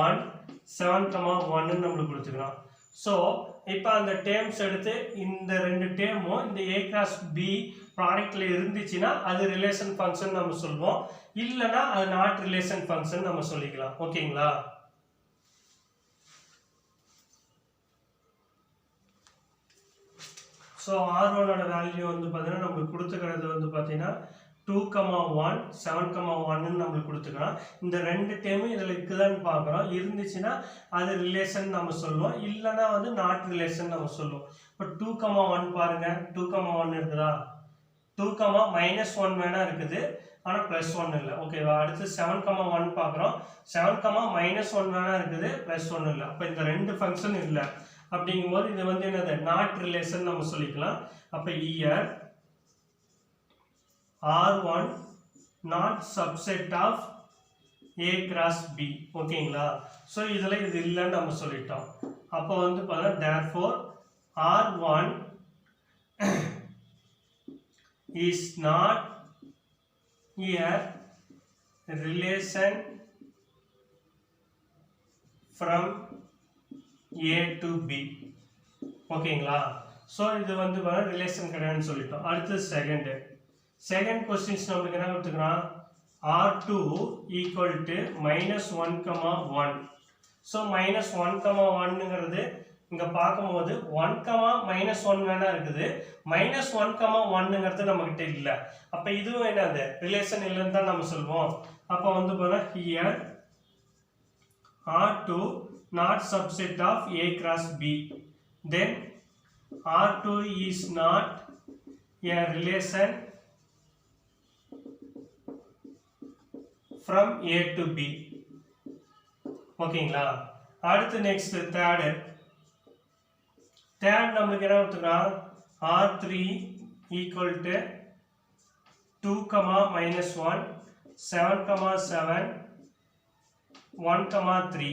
1 7, 1 நம்மளுக்கு கொடுத்துக்கிறோம். ஸோ இப்போ அந்த டேர்ம்ஸ் எடுத்து இந்த ரெண்டு டேர்மும் இந்த ஏ கிராஸ் பி ப்ராடக்ட்ல இருந்துச்சுன்னா அது ரிலேஷன் ஃபங்க்ஷன் நம்ம சொல்லுவோம், இல்லைன்னா அது நாட் ரிலேஷன் ஃபங்க்ஷன் நம்ம சொல்லிக்கலாம் ஓகேங்களா. ஸோ R1ஓட வேல்யூ வந்து பார்த்தீங்கன்னா நம்மளுக்கு கொடுத்துக்கிறது வந்து பார்த்தீங்கன்னா 2, 1 7, 1 நம்மளுக்கு கொடுத்துக்கலாம். இந்த ரெண்டு டேர்மும் இதில் இருக்குதான்னு பார்க்குறோம், இருந்துச்சுன்னா அது ரிலேஷன் நம்ம சொல்லுவோம், இல்லைன்னா வந்து நாட் ரிலேஷன் நம்ம சொல்லுவோம். இப்போ 2, 1 பாருங்க 2, 1 இருக்குதா 2, -1 வேணா இருக்குது ஆனால் +1 இல்லை ஓகேவா. அடுத்து 7, 1 பார்க்குறோம் 7, -1 வேணா இருக்குது +1 இல்லை. அப்போ இந்த ரெண்டு ஃபங்க்ஷன் இல்லை அப்படிங்கும்போது இது வந்து என்னது நாட் ரிலேஷன் நம்ம சொல்லிக்கலாம். அப்போ year R1 not subset of A cross B ஓகேங்களா. ஸோ இதில் இது இல்லைன்னு நம்ம சொல்லிட்டோம். அப்போ வந்து பார்த்தா therefore R1 is not a relation from A to B ஓகேங்களா. ஸோ இது வந்து ரிலேஷன் கிடையாதுன்னு சொல்லிட்டோம். அடுத்து செகண்ட் கொஸ்டின்ஸ் நம்மளுக்கு என்ன கொடுத்துக்கிறான் R2 = -1, 1 ஸோ -1, 1ங்கிறது இங்கே பார்க்கும்போது 1, -1 வேணா இருக்குது, -1, 1ங்கிறது நம்மகிட்ட இல்லை. அப்போ இதுவும் என்னது ரிலேஷன் இல்லைன்னு தான் நம்ம சொல்லுவோம். அப்போ வந்து பார்த்தா here R2 not subset of A cross B, then R2 is not a relation from A to B ஓகேங்களா. அடுத்து நெக்ஸ்ட் தேர்ட் நம்மளுக்கு என்ன கொடுத்துக்கலாம் R3 = 2, -1 7, 7 1, 3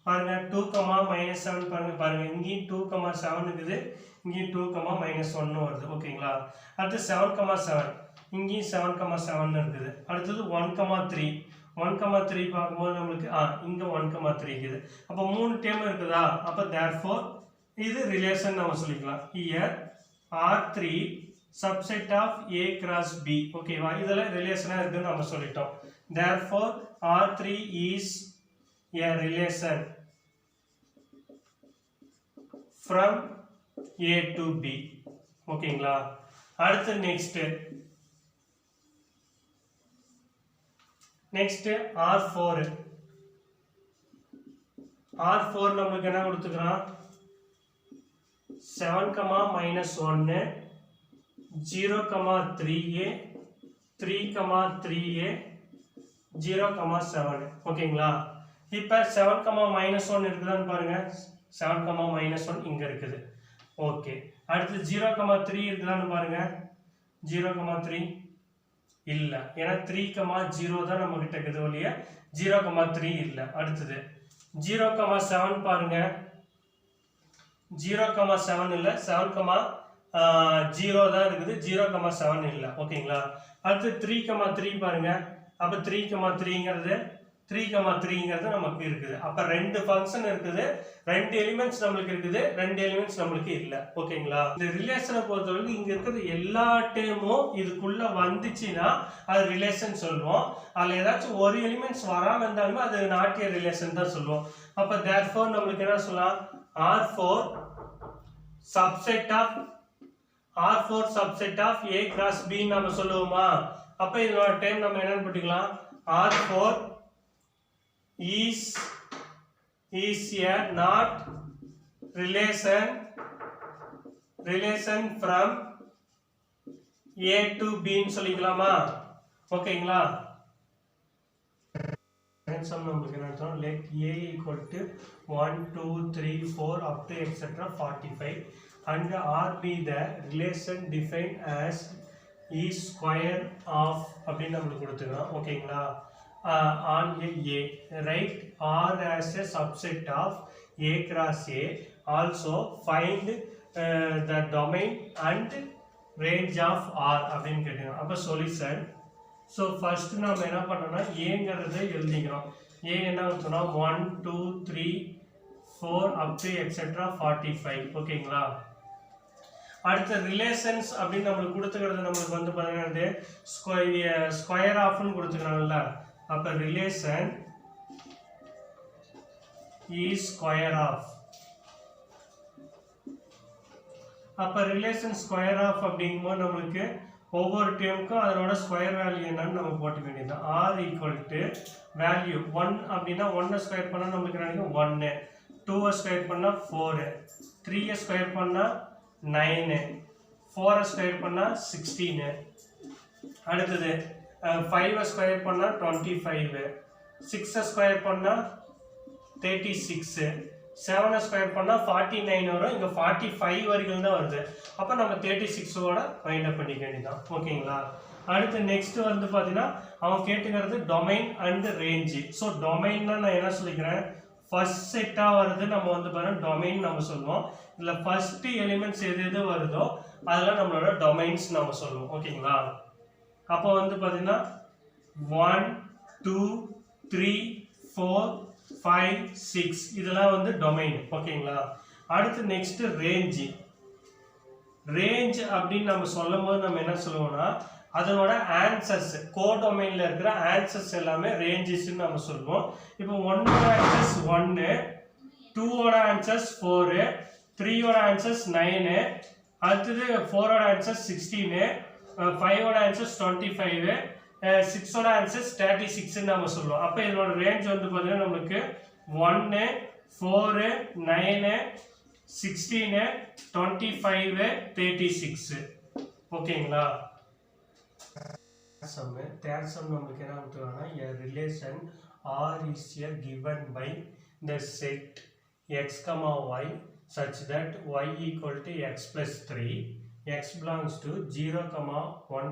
பாருங்க 2, -7 பாருங்க இங்கேயும் 2, 7 இருக்குது, இங்கேயும் 2, -1 வருது ஓகேங்களா. அடுத்து 7, 7 இங்கேயும் 7, 7 இருக்குது. அடுத்தது 1, 3 பார்க்கும்போது நம்மளுக்கு இங்கே 1, 3 இருக்குது. அப்போ 3 டேர்ம் இருக்குதா. அப்போ therefore இது ரிலேஷன் நம்ம சொல்லிக்கலாம். here R3 subset of A cross B ஓகேவா. இதில் ரிலேஷனாக இருக்குன்னு நம்ம சொல்லிட்டோம். therefore R3 is a relation from A to B ஓகேங்களா. அடுத்து நெக்ஸ்ட் R4 நம்மளுக்கு என்ன கொடுத்துக்கிறான் 7, -1 0, 3A 3, 3A 0, 7 ஓகேங்களா. இப்போ 7, -1 இருக்குதான்னு பாருங்க 7, -1 இங்க இருக்குது ஓகே. அடுத்து 0, 3 இருக்குதான்னு பாருங்க 0, 3 இல்லை, ஏன்னா 3,0 தான் நம்ம கிட்ட இருக்குது ஒழிய 0,3 இல்லை. அடுத்தது 0,7 பாருங்க, 0,7 இல்லை, 7,0 தான் இருக்குது, 0,7 இல்லை. ஓகேங்களா? அடுத்து 3,3 பாருங்க, அப்போ 3,3ங்கிறது 3,3ங்கிறது நமக்கு இருக்குது. அப்போ 2 ஃபங்க்ஷன் இருக்குது, 2 எலிமெண்ட்ஸ் நம்மளுக்கு இருக்குது, 2 எலிமெண்ட்ஸ் நம்மளுக்கு இல்லை. ஓகேங்களா? இந்த ரிலேஷனை பொறுத்தவரைக்கும் இங்க இருக்கிறது எல்லா டேமும் இதுக்குள்ள வந்துச்சுன்னா அது ரிலேஷன் சொல்லுவோம். அதில் ஏதாச்சும் ஒரு எலிமெண்ட்ஸ் வராமல் இருந்தாலுமே அது நாட் எ ரிலேஷன் தான் சொல்லுவோம். அப்போ therefore நம்மளுக்கு என்ன சொல்லலாம், R4 subset of A cross B நம்ம சொல்லுவோமா? அப்ப இதோட டைம் நம்ம என்னன்னு போட்டுக்கலாம், R4 is a not relation from A to B ன்னு சொல்லிக்கலாமா? ஓகேங்களா? நம்மளுக்கு என்ன அர்த்தம், let A equal to 1 2 3 4 up to etc 45 and R be the relation defined as E square of அப்படின்னு நம்மளுக்கு கொடுத்துக்கலாம். ஓகேங்களா? on A, write R as a subset of A cross A. Also find the domain and range of R அப்படின்னு கேட்டுக்கிறோம். அப்போ solution. So first நம்ம என்ன பண்ணோம்னா ஏங்கிறத எழுதிக்கிறோம். ஏ என்ன சொன்னா 1 2 3 4 up to etc 45. ஓகேங்களா? அடுத்த ரிலேஷன்ஸ் அப்படின்னு நம்மளுக்கு கொடுத்துக்கிறது நம்மளுக்கு வந்து பார்த்தீங்கன்னா ஸ்கொயர் ஆஃப்னு கொடுத்துக்கிறாங்கல்ல. அப்போ ரிலேஷன் இஸ் ஸ்கொயர் ஆஃப். அப்போ ரிலேஷன் ஸ்கொயர் ஆஃப் அப்படிங்கும்போது நம்மளுக்கு ஒவ்வொரு டேமுக்கும் அதனோட ஸ்கொயர் வேல்யூ என்னன்னு நம்ம போட்டுக்க வேண்டியது. ஆர் ஈக்குவல் டு வேல்யூ 1 அப்படின்னா 1 ஸ்கொயர் பண்ணால் நம்மளுக்கு நினைக்கும் 1, 2 ஸ்கொயர் பண்ணால் 4, 3 ஸ்கொயர் பண்ணால் 9, 4 ஸ்கொயர் பண்ணால் 16, அடுத்தது 5 ஸ்கொயர் பண்ணால் 25, 6 ஸ்கொயர் பண்ணால் 36, 7 ஸ்கொயர் பண்ணால் 49 வரும். இங்கே 45 வரைக்கும் தான் வருது. அப்போ நம்ம 36ஓட ஃபைண்ட் அப் பண்ணிக்க வேண்டியதான். ஓகேங்களா? அடுத்து நெக்ஸ்ட் வந்து பார்த்தீங்கன்னா அவன் கேட்டுக்கிறது டொமைன் அண்ட் ரேஞ்சு. ஸோ டொமைன்னா நான் என்ன சொல்லிக்கிறேன், ஃபர்ஸ்ட் செட்டாக வருது நம்ம வந்து பார்த்தீங்கன்னா டொமைன் நம்ம சொல்லுவோம். இதில் ஃபர்ஸ்ட் எலிமெண்ட்ஸ் எது வருதோ அதெல்லாம் நம்மளோட டொமைன்ஸ் நம்ம சொல்லுவோம். ஓகேங்களா? அப்போ வந்து பார்த்தீங்கன்னா 1 2 3 4 5 6 இதெல்லாம் வந்து டொமைன். ஓகேங்களா? அடுத்து நெக்ஸ்ட் ரேஞ்ச். ரேஞ்ச் அப்படின்னு நம்ம சொல்லும் போது நம்ம என்ன சொல்லுவோம்னா அதனோட ஆன்சர்ஸ், கோடொமைன்ல இருக்கிற ஆன்சர்ஸ் எல்லாமே ரேஞ்சஸ் நம்ம சொல்லுவோம். இப்போ 1ஓட ஆன்சர்ஸ் 1, 2ஓட ஆன்சர்ஸ் 4, 3ஓட ஆன்சர்ஸ் 9, அடுத்தது 4ஓட ஆன்சர்ஸ் 16, 5ஓட ஆன்சர்ஸ் 25, 6ஓட ஆன்சர்ஸ் 36 நம்ம சொல்லுவோம். அப்போ இதோட ரேஞ்ச் வந்து பார்த்தீங்கன்னா நம்மளுக்கு 1 4 9 16 25 36. ஓகேங்களா? தேர்ட் சம் நம்மளுக்கு என்ன கொடுத்துருக்காங்கன்னா a relation R is given by the set x, y such that y equal to x plus 3, x belongs to 0, 1,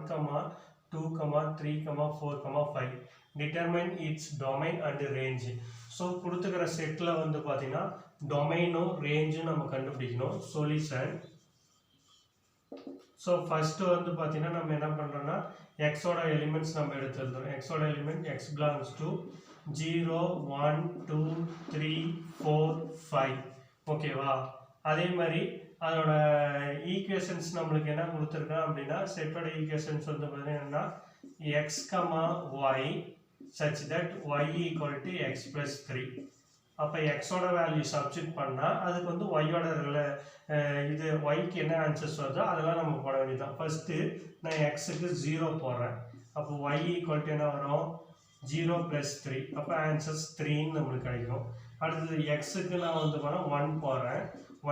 2, 3, 4, 5. Determine its domain and range. So கொடுத்துக்கிற செட்டில் வந்து பார்த்தீங்கன்னா டொமைனும் ரேஞ்சும் நம்ம கண்டுபிடிக்கணும். சொல்யூஷன். ஸோ ஃபர்ஸ்ட்டு வந்து பார்த்தீங்கன்னா நம்ம என்ன பண்ணுறோன்னா எக்ஸோட எலிமெண்ட்ஸ் நம்ம எடுத்துருந்தோம். எக்ஸோட எலிமெண்ட் x belongs to 0, 1, 2, 3, 4, 5. ஓகேவா? அதே மாதிரி அதோட ஈக்குவேஷன்ஸ் நம்மளுக்கு என்ன கொடுத்துருக்கோம் அப்படின்னா செட்டோட ஈக்குவேஷன்ஸ் வந்து பார்த்தீங்கன்னா x, y such that y equal to x plus 3. அப்போ எக்ஸோட வேல்யூ சப்ஸ்டிட் பண்ணால் அதுக்கு வந்து ஒய்யோட இது ஒய்க்கு என்ன ஆன்சர்ஸ் வருதோ அதெல்லாம் நம்ம போட வேண்டியதான். ஃபர்ஸ்ட்டு நான் எக்ஸுக்கு 0 போடுறேன். அப்போ ஒய் ஈக்குவல் டு என்ன வரும் 0 + 3. அப்போ ஆன்சர்ஸ் 3ன்னு நம்மளுக்கு கிடைக்கும். அடுத்தது எக்ஸுக்கு நான் வந்து போனால் 1 போடுறேன்.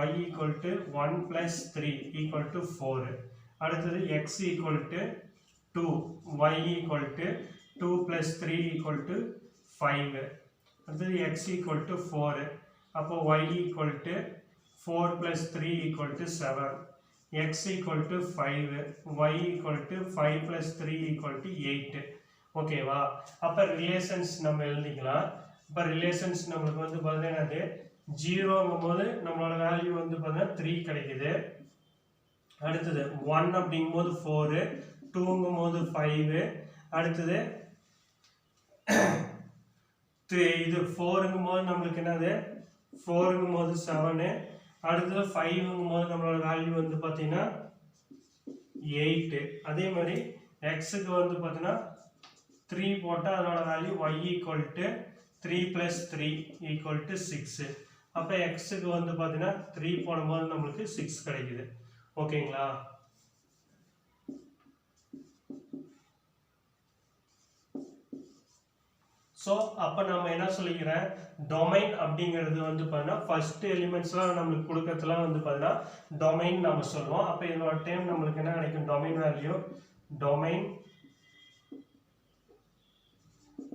y equal to 1 plus 3 equal to 4. அடுத்தது x equal to 2, y equal to 2 plus 3 equal to 5. அடுத்தது x equal to 4. அப்போ y equal to 4 plus 3 equal to 7. x equal to 5, y equal to 5 plus 3 equal to 8. ஓகேவா? அப்போ relations நம்ம எழுதிக்கலாம். இப்போ relations நம்மளுக்கு வந்து பார்த்தீங்கன்னா 0ங்கும் போது நம்மளோட வேல்யூ வந்து பார்த்தீங்கன்னா 3 கிடைக்குது. அடுத்தது 1 அப்படிங்கும் போது 4, 2ங்கும் போது 5, அடுத்தது இது 4ங்கும் போது நம்மளுக்கு என்னது 4ங்கும் போது 7, அடுத்தது 5ங்கும் போது நம்மளோட வேல்யூ வந்து பார்த்தீங்கன்னா 8. அதே மாதிரி எக்ஸுக்கு வந்து பார்த்தீங்கன்னா 3 போட்டால் அதனோட value y equal to 3 plus 3 equal to 6. அப்போ எக்ஸுக்கு வந்து பார்த்தீங்கன்னா 3 போடும்போது நம்மளுக்கு 6 கிடைக்குது. ஓகேங்களா? ஸோ அப்போ நம்ம என்ன சொல்லிக்கிறேன், டொமைன் அப்படிங்கிறது வந்து பார்த்தீங்கன்னா ஃபர்ஸ்ட் எலிமெண்ட்ஸ்லாம் நம்மளுக்கு கொடுக்கறதுலாம் வந்து பார்த்தீங்கன்னா டொமைன் நம்ம சொல்லுவோம். அப்போ இதனோட டைம் நம்மளுக்கு என்ன கிடைக்கும், domain value domain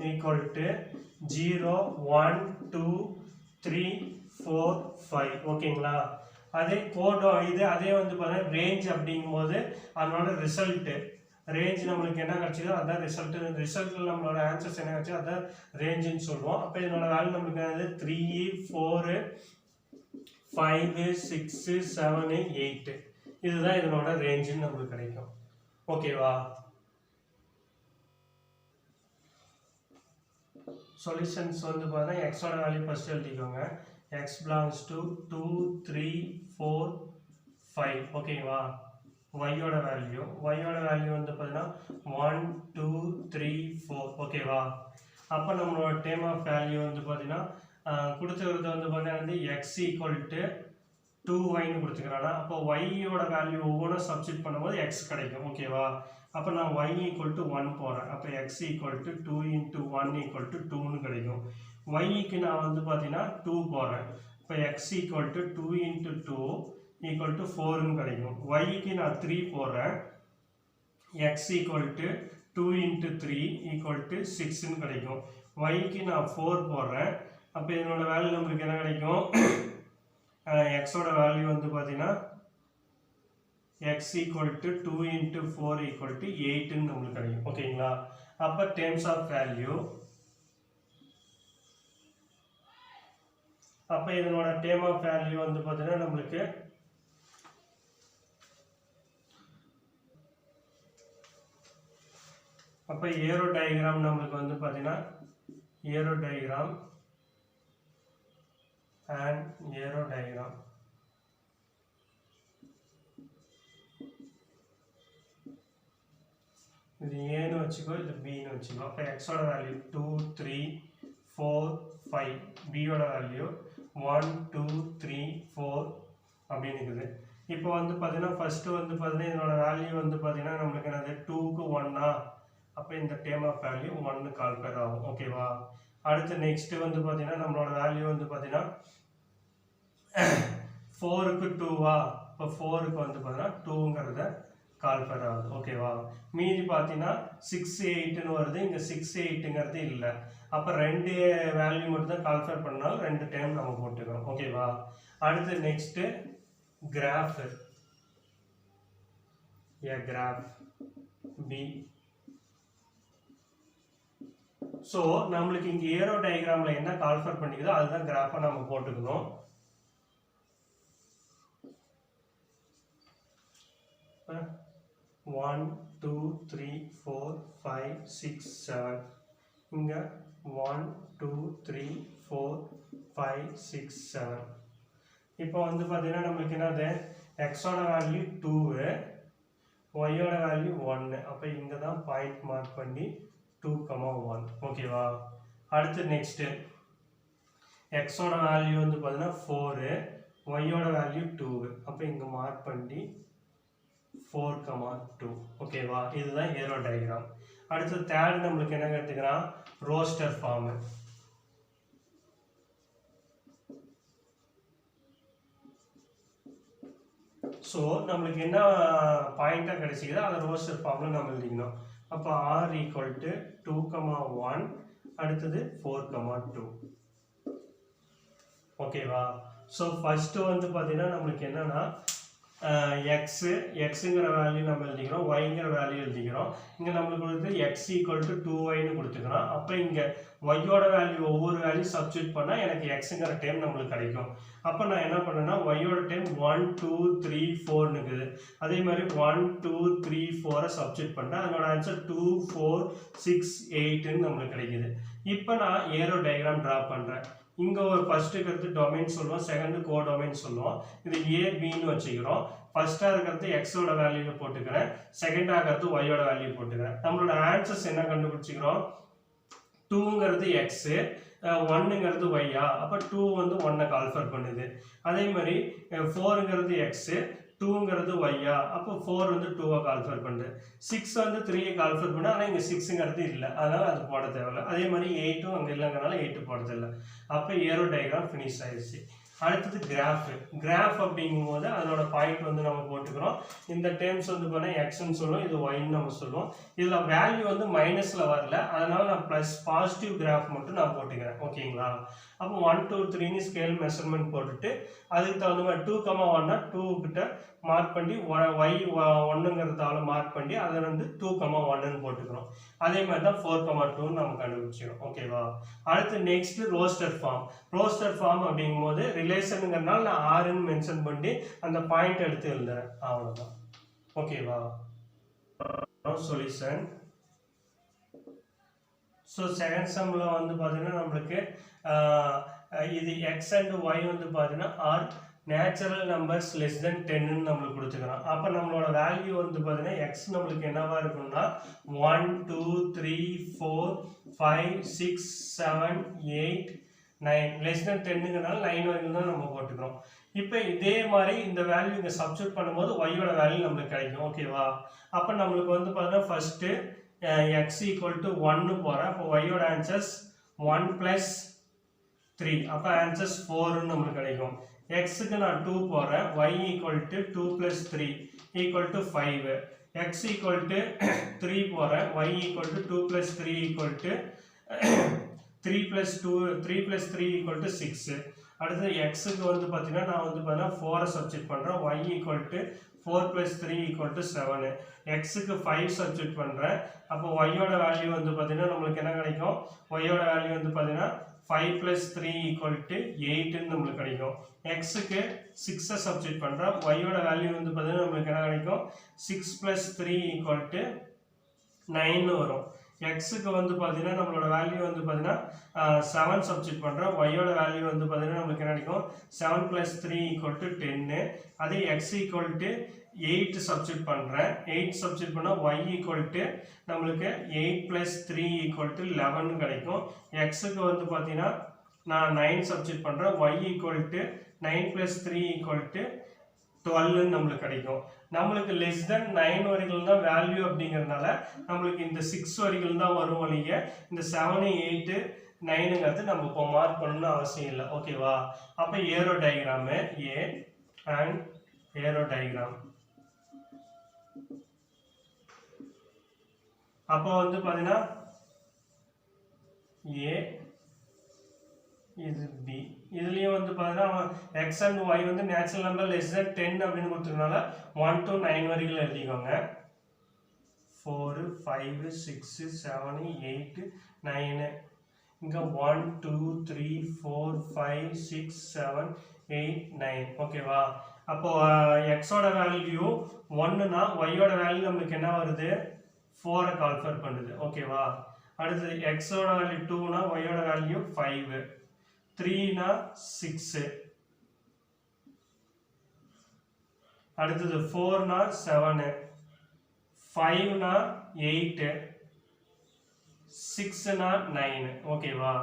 equal to 0, 1, 2, 3, 4, 5. ஓகேங்களா? அதே கோடோ இது அதே வந்து பார்த்தீங்கன்னா ரேஞ்ச் அப்படிங்கும்போது அதனோட ரிசல்ட்டு ரேஞ்ச் நம்மளுக்கு என்ன கிடைச்சதோ அதான் ரிசல்ட்டில் நம்மளோட ஆன்சர்ஸ் என்ன கிடைச்சோ அதான் ரேஞ்சுன்னு சொல்லுவோம். அப்போ இதனோட வேல்யூ நம்மளுக்கு என்னது 3, 4, 5, 6, 7, 8. இதுதான் இதனோட ரேஞ்சுன்னு நம்மளுக்கு கிடைக்கும். ஓகேவா? சொல்யூஷன்ஸ் வந்து பார்த்தீங்கன்னா எக்ஸோட வேல்யூ ஃபர்ஸ்ட் எழுதிக்கோங்க. x belongs to 2, 3, 4, 5. ஓகேவா? y-ஓட வேல்யூ வந்து பார்த்தீங்கன்னா 1, 2, 3, 4. ஓகேவா? அப்போ நம்மளோட டேம் ஆஃப் வேல்யூ வந்து பார்த்தீங்கன்னா கொடுத்துக்கிறது வந்து பார்த்தீங்கன்னா x equal to 2y-ன்னு கொடுத்துக்கிறானா, அப்போ y-ஓட வேல்யூ ஒவ்வொன்றும் சப்ஸ்டிட் பண்ணும்போது x கிடைக்கும். ஓகேவா? அப்போ நான் y equal to 1 போகிறேன். அப்போ x equal to 2 into 1 equal to 2ன்னு கிடைக்கும். y-க்கு நான் வந்து பார்த்தீங்கன்னா 2 போகிறேன். இப்போ x equal to 2 into 2 equal to 4ன்னு கிடைக்கும். y-க்கு நான் 3 போடுறேன். x equal to 2 into 3 equal to 6ன்னு கிடைக்கும். y-க்கு நான் 4 போடுறேன். அப்போ இதனோட வேல்யூ நம்மளுக்கு என்ன கிடைக்கும், x-ஓட வேல்யூ வந்து பார்த்தீங்கன்னா x equal to 2 into 4 equal to 8ன்னு நம்மளுக்கு கிடைக்கும். ஓகேங்களா? அப்போ டேர்ம்ஸ் ஆஃப் வேல்யூ அப்போ இதனோட டேர்ம் ஆஃப் வேல்யூ வந்து பார்த்தீங்கன்னா நம்மளுக்கு அப்போ ஏரோ டயக்ராம் நம்மளுக்கு வந்து பார்த்தீங்கன்னா aero diagram and arrow diagram இது ஏன்னு வச்சுக்கோ, இது பின்னு வச்சுக்கோ. அப்போ எக்ஸோட வேல்யூ 2, 3, 4, 5, பியோட வேல்யூ 1, 2, 3, 4 அப்படின்னு இருக்குது. இப்போ வந்து பார்த்தீங்கன்னா ஃபர்ஸ்ட்டு வந்து பார்த்தீங்கன்னா இதனோட வேல்யூ வந்து பார்த்தீங்கன்னா நம்மளுக்கு என்னது 2க்கு 1ஆ, அப்போ இந்த டேர்ம் ஆஃப் வேல்யூ 1 கால் பேர் ஆகும். ஓகேவா? அடுத்து நெக்ஸ்ட்டு வந்து பார்த்தீங்கன்னா நம்மளோட வேல்யூ வந்து பார்த்தீங்கன்னா 4க்கு 2வா, இப்போ 4க்கு வந்து பார்த்தீங்கன்னா 2ங்கிறத கால் பேர் ஆகுது. ஓகேவா? மீதி பார்த்தீங்கன்னா 6, 8ன்னு வருது, இங்கே 6, 8ங்கிறது இல்லை. அப்போ 2 வேல்யூ மட்டும் தான் கால் பேர் பண்ணாலும் 2 டைம் நம்ம போட்டுக்கிறோம். ஓகேவா? அடுத்து next graph, graph B. So நம்மளுக்கு இங்கே ஏரோ டயக்ராமில் என்ன கால்ஃபர் பண்ணிக்குதோ அதுதான் கிராஃபாக நம்ம போட்டுக்கணும். ஒன் 2 3 4 5 6 7 இங்க 1 2 3 4 5 6 7. இப்போ வந்து பார்த்தீங்கன்னா நம்மளுக்கு என்னது எக்ஸோட வேல்யூ 2, ஒய்யோட வேல்யூ 1. அப்போ இங்கே தான் பாயிண்ட் மார்க் பண்ணி 2, 1. ஓகேவா? அடுத்து நெக்ஸ்ட்டு எக்ஸோட வேல்யூ வந்து பார்த்தீங்கன்னா 4, ஒய்யோட வேல்யூ 2. அப்போ இங்கே மார்க் பண்ணி 4, 2. ஓகேவா? இதுதான் ஏரோ டயக்ராம். அடுத்து தேர்ட் நம்மளுக்கு என்ன எடுத்துக்கிறான், ரோஸ்டர் ஃபார்ம். ஸோ நம்மளுக்கு என்ன பாயிண்டாக கிடைச்சிக்குதோ அதை ரோஸ்டர் ஃபார்மில் நம்ம எழுதிக்கணும். அப்போ r equal to 2, 1, அடுத்தது 4, 2. ஓகேவா? ஸோ ஃபர்ஸ்ட்டு வந்து பார்த்தீங்கன்னா நம்மளுக்கு என்னன்னா எக்ஸுங்கிற வேல்யூ நம்ம எழுதிக்கிறோம், ஒய்ங்கிற வேல்யூ எழுதிக்கிறோம். இங்கே நம்மளுக்கு வந்து எக்ஸ் ஈக்குவல் டு 2yன்னு கொடுத்துக்கிறோம். அப்போ இங்கே ஒய்யோட வேல்யூ ஒவ்வொரு வேல்யூ சப்ஸ்டியூட் பண்ணால் எனக்கு எக்ஸுங்கிற டைம் நம்மளுக்கு கிடைக்கும். அப்போ நான் என்ன பண்ணேன்னா ஒய்யோட டைம் 1 2 3 4 இருக்குது. அதே மாதிரி 1 2 3 4 சப்ஸ்டியூட் பண்ணேன். அதனோட ஆன்சர் 2 4 6 8ன்னு நம்மளுக்கு கிடைக்குது. இப்போ நான் ஏரோ டயக்ராம் ட்ரா பண்ணுறேன். இங்கே ஒரு ஃபர்ஸ்ட் இருக்கிறது டொமைன் சொல்லுவோம், செகண்ட் கோ டொமைன் சொல்லுவோம். இது ஏபின்னு வச்சுக்கிறோம். ஃபர்ஸ்ட்டாக இருக்கிறது எக்ஸோட வேல்யூ போட்டுக்கிறேன், செகண்டாக இருக்கிறது ஒய்யோட வேல்யூ போட்டுக்கிறேன். நம்மளோட ஆன்சர்ஸ் என்ன கண்டுபிடிச்சிக்கிறோம்? 2ங்கிறது எக்ஸு, 1ங்கிறது ஒய்யா, அப்போ 2 வந்து 1 கால்ஃபர் பண்ணுது. அதே மாதிரி 4ங்கிறது எக்ஸு, 2ங்கிறது ஒய்யா, அப்போ 4 வந்து 2 கால்ஃபர் பண்ணுது. 6 வந்து 3 கால்ஃபர் பண்ணு, ஆனால் இங்கே 6ங்கிறது இல்லை, அதனால் அது போட தேவையில்லை. அதே மாதிரி 8ம் அங்கே இல்லைங்கிறனால 8 போட தேவையில்லை. அப்போ ஏரோ டயக்ராம் ஃபினிஷ் ஆயிடுச்சு. அடுத்தது கிராஃப் அப்படிங்கும்போது அதனோட பாயிண்ட் வந்து நம்ம போட்டுக்கிறோம். இந்த டேர்ம்ஸ் வந்து பார்த்தீங்கன்னா எக்ஸ்ன்னு சொல்லுவோம், இது ஒய்ன்னு நம்ம சொல்லுவோம். இதில் வேல்யூ வந்து மைனஸில் வரல, அதனால நான் ப்ளஸ் பாசிட்டிவ் கிராஃப் மட்டும் நான் போட்டுக்கிறேன். ஓகேங்களா? அப்போ 1 2 3ன்னு ஸ்கேல் மெஷர்மெண்ட் போட்டுட்டு அதுக்கு தகுந்த மாதிரி 2,1னா 2 கிட்ட மார்க் பண்ணி ஒய் 1ங்கிறதால மார்க் பண்ணி அதை வந்து 2,1ன்னு போட்டுக்கிறோம். அதே மாதிரி தான் 4,2ன்னு நம்ம கண்டுபிடிச்சிடும். ஓகேவா? அடுத்து நெக்ஸ்ட் ரோஸ்டர் ஃபார்ம் அப்படிங்கும்போது ரிலேஷனுங்கிறதுனால நான் ஆர்ன்னு மென்ஷன் பண்ணி அந்த பாயிண்ட் எடுத்து எழுதுறேன், அவ்வளோதான். ஓகேவா? சொல்யூஷன். ஸோ செகண்ட் சம்மில் வந்து பார்த்தீங்கன்னா நம்மளுக்கு இது எக்ஸ் அண்ட் ஒய் வந்து பார்த்தீங்கன்னா are natural numbers less than 10ன்னு நம்மளுக்கு கொடுத்துக்கிறோம். அப்போ நம்மளோட வேல்யூ வந்து பார்த்தீங்கன்னா எக்ஸ் நம்மளுக்கு என்னவா இருக்கும்னா 1 2 3 4 5 6 7 8 9 லெஸ் தென் 10ங்கிறனால 9 வரைக்கும் தான் நம்ம போட்டுக்கிறோம். இப்போ இதே மாதிரி இந்த வேல்யூ இங்கே சப்ஸ்டியூட் பண்ணும்போது ஒய்யோட வேல்யூ நம்மளுக்கு கிடைக்கும். ஓகேவா? அப்போ நம்மளுக்கு வந்து பார்த்தீங்கன்னா ஃபர்ஸ்ட்டு எக்ஸ் ஈக்குவல் டு 1 போகிறேன். அப்போ ஒய்யோட ஆன்சர்ஸ் 1 + 3, அப்போ ஆன்சர்ஸ் 4ன்னு நம்மளுக்கு கிடைக்கும். எக்ஸுக்கு நான் 2 போகிறேன், y equal to 2 + 3 equal to 5. X equal to 3 போகிறேன், y equal to 2 + 3 equal to 3 + 3 equal to 6. அடுத்து எக்ஸுக்கு வந்து பார்த்தீங்கன்னா நான் வந்து பார்த்தீங்கன்னா 4 சப்ஸ்டியூட் பண்ணுறேன், y equal to 4 + 3 equal to 7. எக்ஸுக்கு 5 சப்ஸ்டியூட் பண்ணுறேன், அப்போ ஒய்யோட வேல்யூ வந்து பார்த்தீங்கன்னா நம்மளுக்கு என்ன கிடைக்கும்? ஒய்யோட வேல்யூ வந்து பார்த்தீங்கன்னா 5 + 3 ஈக்குவல் டு 8ன்னு நம்மளுக்கு கிடைக்கும். எக்ஸுக்கு 6 சப்ஸ்டியூட் பண்ணுறோம், ஒய்யோட வேல்யூ வந்து பார்த்தீங்கன்னா நம்மளுக்கு என்ன கிடைக்கும்? 6 + 3 ஈக்குவல் டு 9ன்னு வரும். எக்ஸுக்கு வந்து பார்த்தீங்கன்னா நம்மளோட வேல்யூ வந்து பார்த்தீங்கன்னா 7 சப்ஸ்டியூட் பண்ணுறோம், ஒய்யோட வேல்யூ வந்து பார்த்தீங்கன்னா நம்மளுக்கு என்ன கிடைக்கும்? 7 + 3 ஈக்குவல் டு 10. அதே எக்ஸ் ஈக்குவல் டு 8 சப்ஸ்டியூட் பண்ணுறேன், 8 சப்ஸ்டியூட் பண்ணால் y ஈக்குவல் டு நம்மளுக்கு 8 + 3 ஈக்குவல் டு 11 கிடைக்கும். எக்ஸுக்கு வந்து பார்த்தீங்கன்னா நான் 9 சப்ஸ்டியூட் பண்ணுறேன், y equal to 9 + 3 equal to 12ன்னு நம்மளுக்கு கிடைக்கும். நம்மளுக்கு லெஸ் தென் 9 வரைக்கும் தான் வேல்யூ அப்படிங்கிறதுனால நம்மளுக்கு இந்த 6 வரைக்கும் தான் வரும் வழிங்க. இந்த 7 8 9ங்கிறது நம்ம இப்போ மார்க் பண்ணணும்னு அவசியம் இல்லை. ஓகேவா? அப்போ arrow diagram A and arrow diagram. அப்போ வந்து பார்த்தீங்கன்னா ஏ இது பி, இதுலேயும் வந்து பார்த்தீங்கன்னா எக்ஸ் அண்ட் ஒய் வந்து நேச்சுரல் நம்பர் லெஸ் தென் 10 அப்படின்னு கொடுத்துருக்கனால 1 to 9 வரைக்கும் எழுதிக்கோங்க. 4 5 6 7 8 9. இங்கே 1 2 3 4 5 6 7 8 9. ஓகேவா? அப்போ எக்ஸோட வேல்யூ 1னா ஒய்யோட வேல்யூ நம்மளுக்கு என்ன வருது? 4 கால்ஃபர் பண்ணுது. ஓகேவா? அடுத்தது எக்ஸோட வேல்யூ 2னா ஒய்யோட வேல்யூ 5, 3னா 6, அடுத்தது 4னா 7, 5னா 8, 6னா 9. ஓகேவா?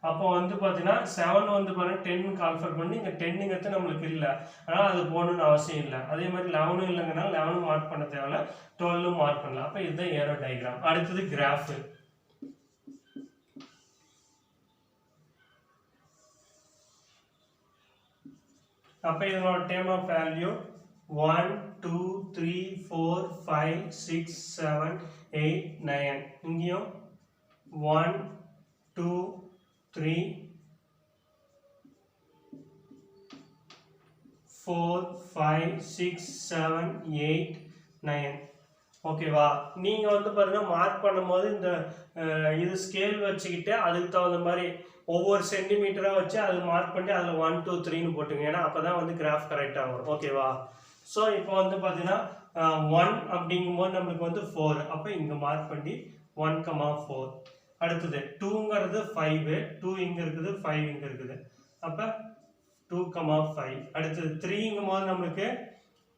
அப்போ வந்து பார்த்தீங்கன்னா 7 வந்து பார்த்தீங்கன்னா 10 கால்ஃபர் பண்ணி இங்கே 10ங்கிறது நம்மளுக்கு இல்லை, அதனால் அது போகணுன்னு அவசியம் இல்லை. அதே மாதிரி 11 இல்லைங்கன்னா 11 மார்க் பண்ண தேவையில்ல, 12 மார்க் பண்ணலாம். அப்போ இதுதான் ஏரோ டயக்ராம். அடுத்தது கிராஃபு. அப்போ இதனோட டேர்ம் ஆஃப் வேல்யூ 1 2 3 4 5 6 7 8 9. இங்கேயும் 1 2 3 4 5 6 7 8 9 ஓகேவா. நீங்க வந்து பாத்தீங்கன்னா மார்க் பண்ணும்போது இந்த இது ஸ்கேல் வச்சுக்கிட்டு அதுக்கு தகுந்த மாதிரி ஒவ்வொரு சென்டிமீட்டரா வச்சு அது மார்க் பண்ணி அதில் 1 2 3ன்னு போட்டுங்க. ஏன்னா அப்பதான் வந்து கிராஃப் கரெக்டாக வரும். ஓகேவா. ஸோ இப்போ வந்து பார்த்தீங்கன்னா 1 அப்படிங்கும்போது நம்மளுக்கு வந்து 4, அப்போ இங்கே மார்க் பண்ணி 1,4. அடுத்தது 2ங்கிறது 5, 2 இங்கே இருக்குது, 5 இங்கே இருக்குது, அப்போ 2,5. அடுத்தது 3ங்கும் போது நம்மளுக்கு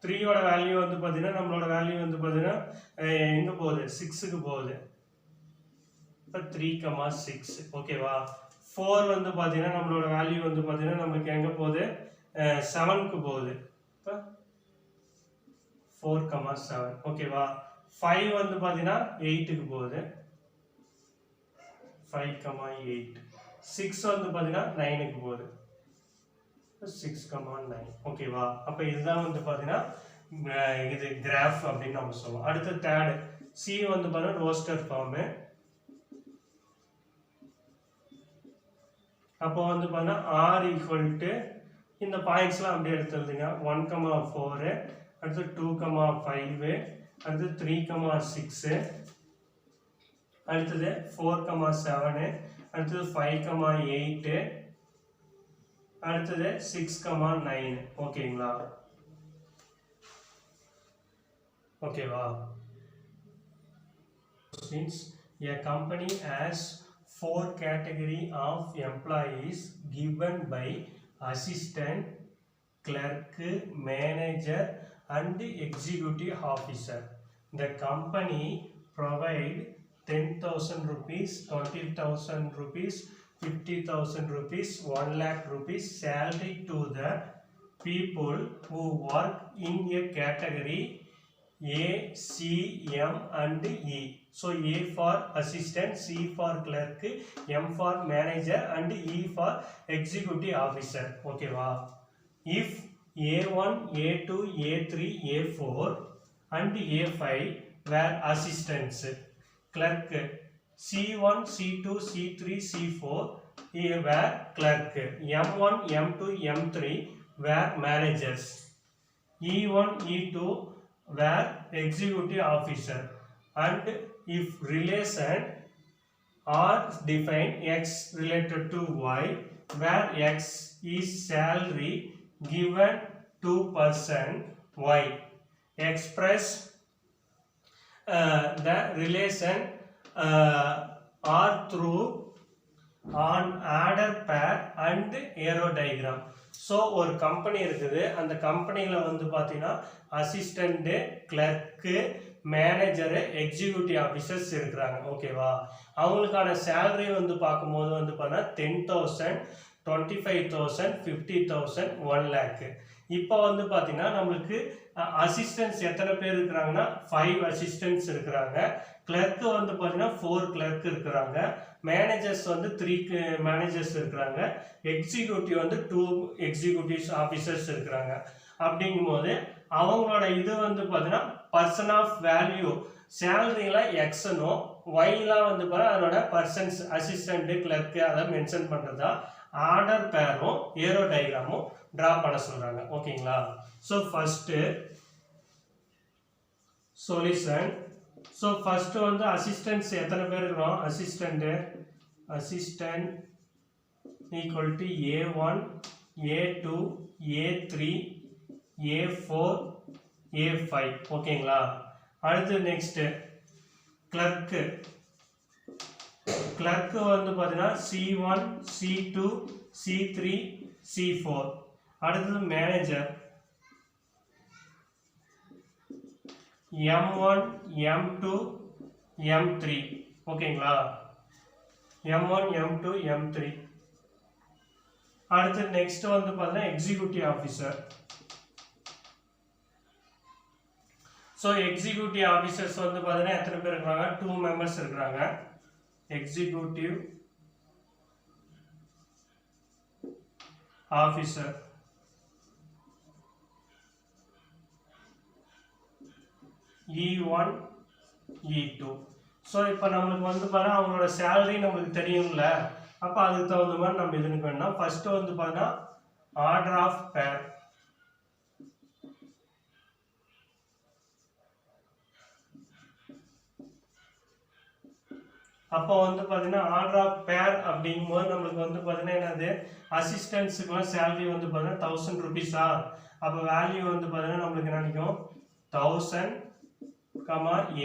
3யோட வேல்யூ வந்து பார்த்தீங்கன்னா நம்மளோட வேல்யூ வந்து பார்த்தீங்கன்னா எங்கே போகுது, 6க்கு போகுது, இப்போ 3,6. ஓகேவா. 4 வந்து பார்த்தீங்கன்னா நம்மளோட வேல்யூ வந்து பார்த்தீங்கன்னா நம்மளுக்கு எங்கே போகுது, 7க்கு போகுது, இப்போ 4,7. ஓகேவா. 5 வந்து பார்த்தீங்கன்னா 8க்கு போகுது, 5,8. 6 வந்து பார்த்தீங்கன்னா 9க்கு போகுது, 6,9. ஓகேவா. அப்போ இதுதான் வந்து பார்த்தீங்கன்னா இது கிராஃப் அப்படின்னு நம்ம சொல்லுவோம். அடுத்து தேர்ட் சி வந்து பார்த்தீங்கன்னா ரோஸ்டர் ஃபார்மு. அப்போ வந்து பார்த்தீங்கன்னா ஆர் ஈக்குவல் டு இந்த பாயிண்ட்ஸ்லாம் அப்படியே எடுத்துருதுங்க. 1,4, அடுத்து 2,5, அடுத்து 3,6, அடுத்தது 4,7, அடுத்தது 5,8, அடுத்தது 6,9. ஓகேங்களா. ஓகேவா. Since a company has 4 category of employees given by assistant, clerk, manager and executive officer, the company provide 10,000 rupees, 20,000 rupees, 50,000 rupees, 1 lakh rupees salary to the people who work in a category A, C, M and E. So A for assistant, C for clerk, M for manager and E for executive officer. Okay va. If A1, A2, A3, A4 and A5 were assistants, clerk, C1, C2, C3, C4 were clerk, M1, M2, M3 were managers, E1, E2 were executive officer, and if relation are defined x related to y, where x is salary given to person y, express the relation are through on order pair and arrow diagram. So ஒரு company இருக்குது, அந்த கம்பெனியில் வந்து பார்த்தீங்கன்னா assistant, clerk, manager, executive officers இருக்கிறாங்க. ஓகேவா. அவங்களுக்கான salary வந்து பார்க்கும்போது வந்து பார்த்தீங்கன்னா 10,000, 25,000, 50,000, 1 lakh. இப்போ வந்து பார்த்தீங்கன்னா நம்மளுக்கு அசிஸ்டன்ஸ் எத்தனை பேர் இருக்கிறாங்கன்னா 5 அசிஸ்டன்ட்ஸ் இருக்கிறாங்க. கிளர்க்கு வந்து பார்த்தீங்கன்னா 4 கிளர்க் இருக்கிறாங்க. மேனேஜர்ஸ் வந்து 3 மேனேஜர்ஸ் இருக்கிறாங்க. எக்ஸிக்யூட்டிவ் வந்து 2 எக்ஸிக்யூட்டிவ் ஆஃபீஸர்ஸ் இருக்கிறாங்க. அப்படிங்கும்போது அவங்களோட இது வந்து பார்த்தீங்கன்னா பர்சன் ஆஃப் வேல்யூ சேலரியில் எக்ஸனும் ஒய்லாம் வந்து பார்த்தா அதனோட பர்சன்ஸ் அசிஸ்டண்ட்டு, கிளர்க்கு அதை மென்ஷன் பண்ணுறதா ஆர்டர் பேரும் ஏரோ டயக்ராமும் ட்ரா பண்ண சொல்கிறாங்க. ஓகேங்களா. So first solution. So first வந்து அசிஸ்டன்ட்ஸ் எத்தனை பேர் இருக்கிறோம், assistant equal to A1, A2, A3, A4, A5. ஓகேங்களா. அடுத்து நெக்ஸ்ட்டு கிளர்க்கு வந்து பார்த்தீங்கன்னா C1, C2, C3, C4. அடுத்தது மேனேஜர் M1, M2, M3. ஓகேங்களா. M1, M2, M3. அடுத்து நெக்ஸ்ட் வந்து பார்த்தீங்கன்னா executive officer. So executive officers வந்து பார்த்தீங்கன்னா எத்தனை பேர் இருக்கிறாங்க, 2 மெம்பர்ஸ் இருக்கிறாங்க. Executive officer E1, E2. So இப்போ நம்மளுக்கு வந்து பார்த்தா அவங்களோட சேலரி நம்மளுக்கு தெரியும்ல, அப்போ அதுக்கு தகுந்த மாதிரி நம்ம இதுன்னு வேணும்னா ஃபர்ஸ்ட் வந்து பார்த்தீங்கன்னா ஆர்டர் ஆஃப் பேர். அப்போ வந்து பார்த்தீங்கன்னா ஆர்டர் ஆஃப் பேர் அப்படிங்கும்போது நம்மளுக்கு வந்து பார்த்தீங்கன்னா என்னது அசிஸ்டன்ஸுக்குலாம் சேலரி வந்து பார்த்தீங்கன்னா 1000 rupees-ஆ. அப்போ வேல்யூ வந்து பார்த்தீங்கன்னா நம்மளுக்கு என்ன நினைக்கும் 1000,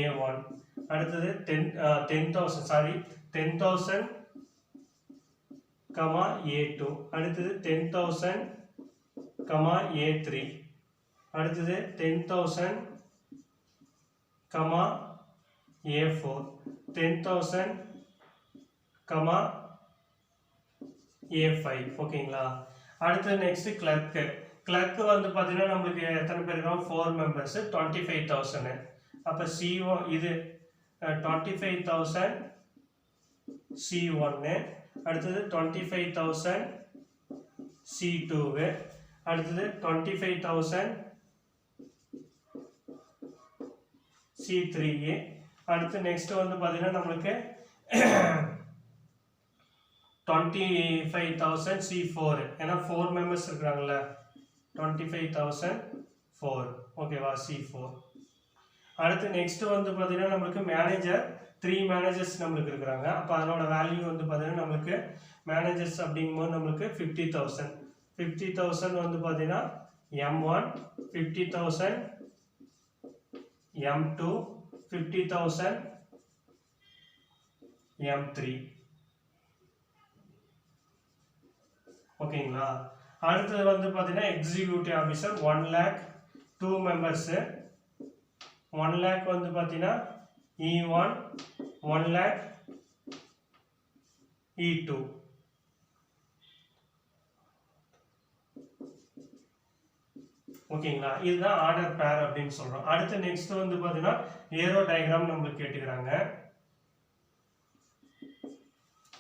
A1. அடுத்தது 10,000 சாரி 10,000, A2. அடுத்தது 10,000, A3. அடுத்தது 10,000, A4. 10,000, A5. ஓகேங்களா. அடுத்து நெக்ஸ்ட் கிளர்க் வந்து பார்த்தீங்கன்னா நம்மளுக்கு எத்தனை பேர் இருக்கோம் 4 members 25,000. அப்போ C1 இது 25,000 C1, அடுத்தது 25,000 C2, அடுத்தது 25,000 C3. அடுத்து நெக்ஸ்ட் வந்து பார்த்தீங்கன்னா நம்மளுக்கு 25,000 C4 ஏன்னா 4 members இருக்காங்கல்ல 25,004 ஓகேவா C4. அடுத்து நெக்ஸ்ட் வந்து பார்த்தீங்கன்னா நம்மளுக்கு மேனேஜர் 3 managers நம்மளுக்கு இருக்கிறாங்க. அப்போ அதனோட வேல்யூ வந்து பார்த்தீங்கன்னா நம்மளுக்கு மேனேஜர்ஸ் அப்படிங்கும்போது நம்மளுக்கு 50,000 வந்து பார்த்தீங்கன்னா M1, 50,000 M2, 50,000 M3. ஓகேங்களா. அடுத்தது வந்து பார்த்தீங்கன்னா executive officer 1 lakh 2 members 1 lakh வந்து பார்த்தீங்கன்னா E1, 1 lakh E2. ஓகேங்களா. இதுதான் ஆர்டர் பேர் அப்படின்னு சொல்றோம். அடுத்து நெக்ஸ்ட் வந்து பார்த்தீங்கன்னா ஏரோ டயக்ராம் நம்மளுக்கு கேட்டுக்கிறாங்க.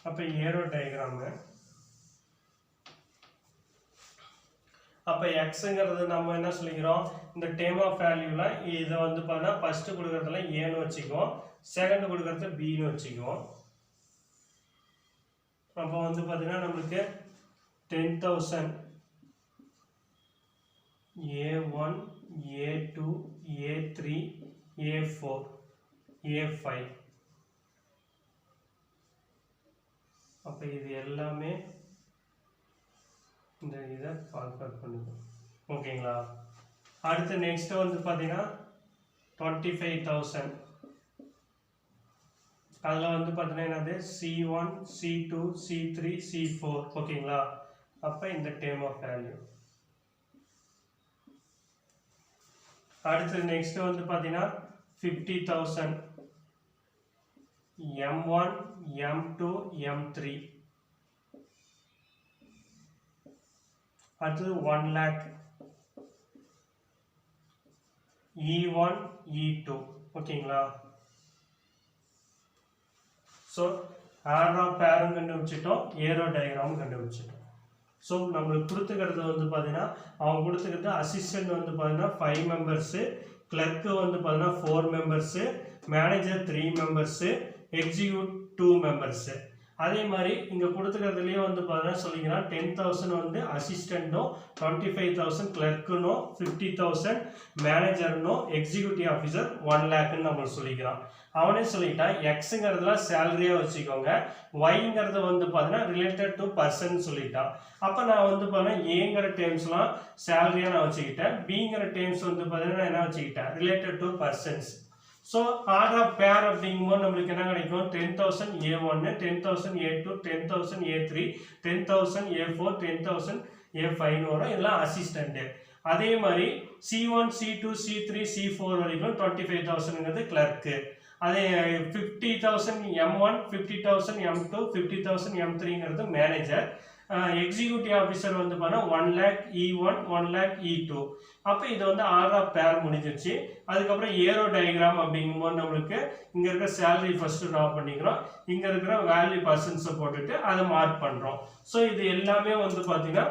அப்போ ஏரோ டயக்ராம் அப்போ எக்ஸுங்கிறது நம்ம என்ன சொல்லிக்கிறோம் இந்த டேம் ஆஃப் வேல்யூல இதை வந்து பார்த்தா ஃபர்ஸ்ட் கொடுக்கறதுல ஏன்னு வச்சுக்குவோம், செகண்ட் கொடுக்கறது பின்னு வச்சுக்குவோம். அப்போ வந்து பார்த்தீங்கன்னா நம்மளுக்கு 10,000 A1, A2, A3, A4, A5. அப்போ இது எல்லாமே இந்த இதை கால்குலேட் பண்ணிக்கணும். ஓகேங்களா. அடுத்து நெக்ஸ்ட் வந்து பார்த்தீங்கன்னா 25,000 அதில் வந்து பார்த்தீங்கன்னா என்னது C1, C2, C3, C4. ஓகேங்களா. அப்போ இந்த டேம் ஆஃப் வேல்யூ. அடுத்து நெக்ஸ்ட் வந்து பார்த்தீங்கன்னா 50,000 M1, M2, M3. அடுத்தது 1 lakh E1, E2. ஓகேங்களா. ஸோ ஆர்டர் ஆஃப் பேரும் கண்டுபிடிச்சிட்டோம், ஏரோ டயக்ராமும் கண்டுபிடிச்சிட்டோம். ஸோ நம்மளுக்கு கொடுத்துக்கிறது வந்து பார்த்தீங்கன்னா அவங்க கொடுத்துக்கிறது அசிஸ்டன்ட் வந்து பார்த்தீங்கன்னா 5 members, கிளர்க்கு வந்து பார்த்தீங்கன்னா 4 members, manager 3 members, execute 2 members. அதே மாதிரி இங்கே கொடுத்துக்கிறதுலேயே வந்து பார்த்தீங்கன்னா சொல்லிக்கலாம் 10,000 வந்து அசிஸ்டண்ட்டும், 25,000 கிளர்க்குனும், 50,000 மேனேஜர்னும், எக்ஸிக்யூட்டிவ் ஆஃபீஸர் 1 lakhன்னு நம்ம சொல்லிக்கலாம். அவனே சொல்லிட்டான் எக்ஸுங்கிறதுல சேலரியாக வச்சுக்கோங்க, ஒய்ங்கிறது வந்து பார்த்தீங்கன்னா ரிலேட்டட் டு பர்சன் சொல்லிட்டான். அப்போ நான் வந்து பார்த்தீங்கன்னா ஏங்கிற டேர்ம்ஸ்லாம் சேலரியாக நான் வச்சுக்கிட்டேன், பிங்கிற டேர்ம்ஸ் வந்து பார்த்தீங்கன்னா என்ன வச்சுக்கிட்டேன் related to persons. So order of pair அப்படிங்கும்போது நம்மளுக்கு என்ன கிடைக்கும் 10,000 A1, 10,000 A2, 10,000 A3, 10,000 A4, 10,000 A5 வரும். இதெல்லாம் அசிஸ்டன்ட். அதே மாதிரி C1, C2, C3, C4 வரைக்கும் 25,000ங்கிறது கிளர்க்கு. அதே 50,000 M1, 50,000 M2, 50,000 M3ங்கிறது manager. Executive officer வந்து பார்த்தா 1 lakh E1, 1 lakh E2. அப்போ இது வந்து ஆர்டர் ஆஃப் பேர் முடிஞ்சிருச்சு. அதுக்கப்புறம் ஏரோ டயக்ராம் அப்படிங்கும்போது நம்மளுக்கு இங்கே இருக்கிற சேலரி ஃபர்ஸ்ட் ட்ரா பண்ணிக்கிறோம், இங்கே இருக்கிற வேல்யூ பர்சன்ஸை போட்டுட்டு அதை மார்க் பண்ணுறோம். ஸோ இது எல்லாமே வந்து பார்த்தீங்கன்னா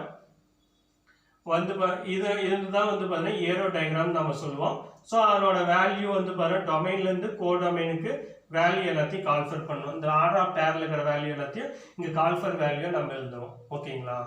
வந்து இதுதான் வந்து பார்த்தீங்கன்னா ஏரோ டயக்ராம் நம்ம சொல்லுவோம். ஸோ அதனோட வேல்யூ வந்து பார்த்தீங்கன்னா டொமைன்லேருந்து கோ டொமைனுக்கு வேல்யூ எல்லாத்தையும் கால்ஃபர் பண்ணணும். இந்த ஆர்டர் ஆஃப் பேரில் இருக்கிற வேல்யூ எல்லாத்தையும் இங்கே கால்ஃபர் வேல்யூ நம்ம எழுதுவோம். ஓகேங்களா.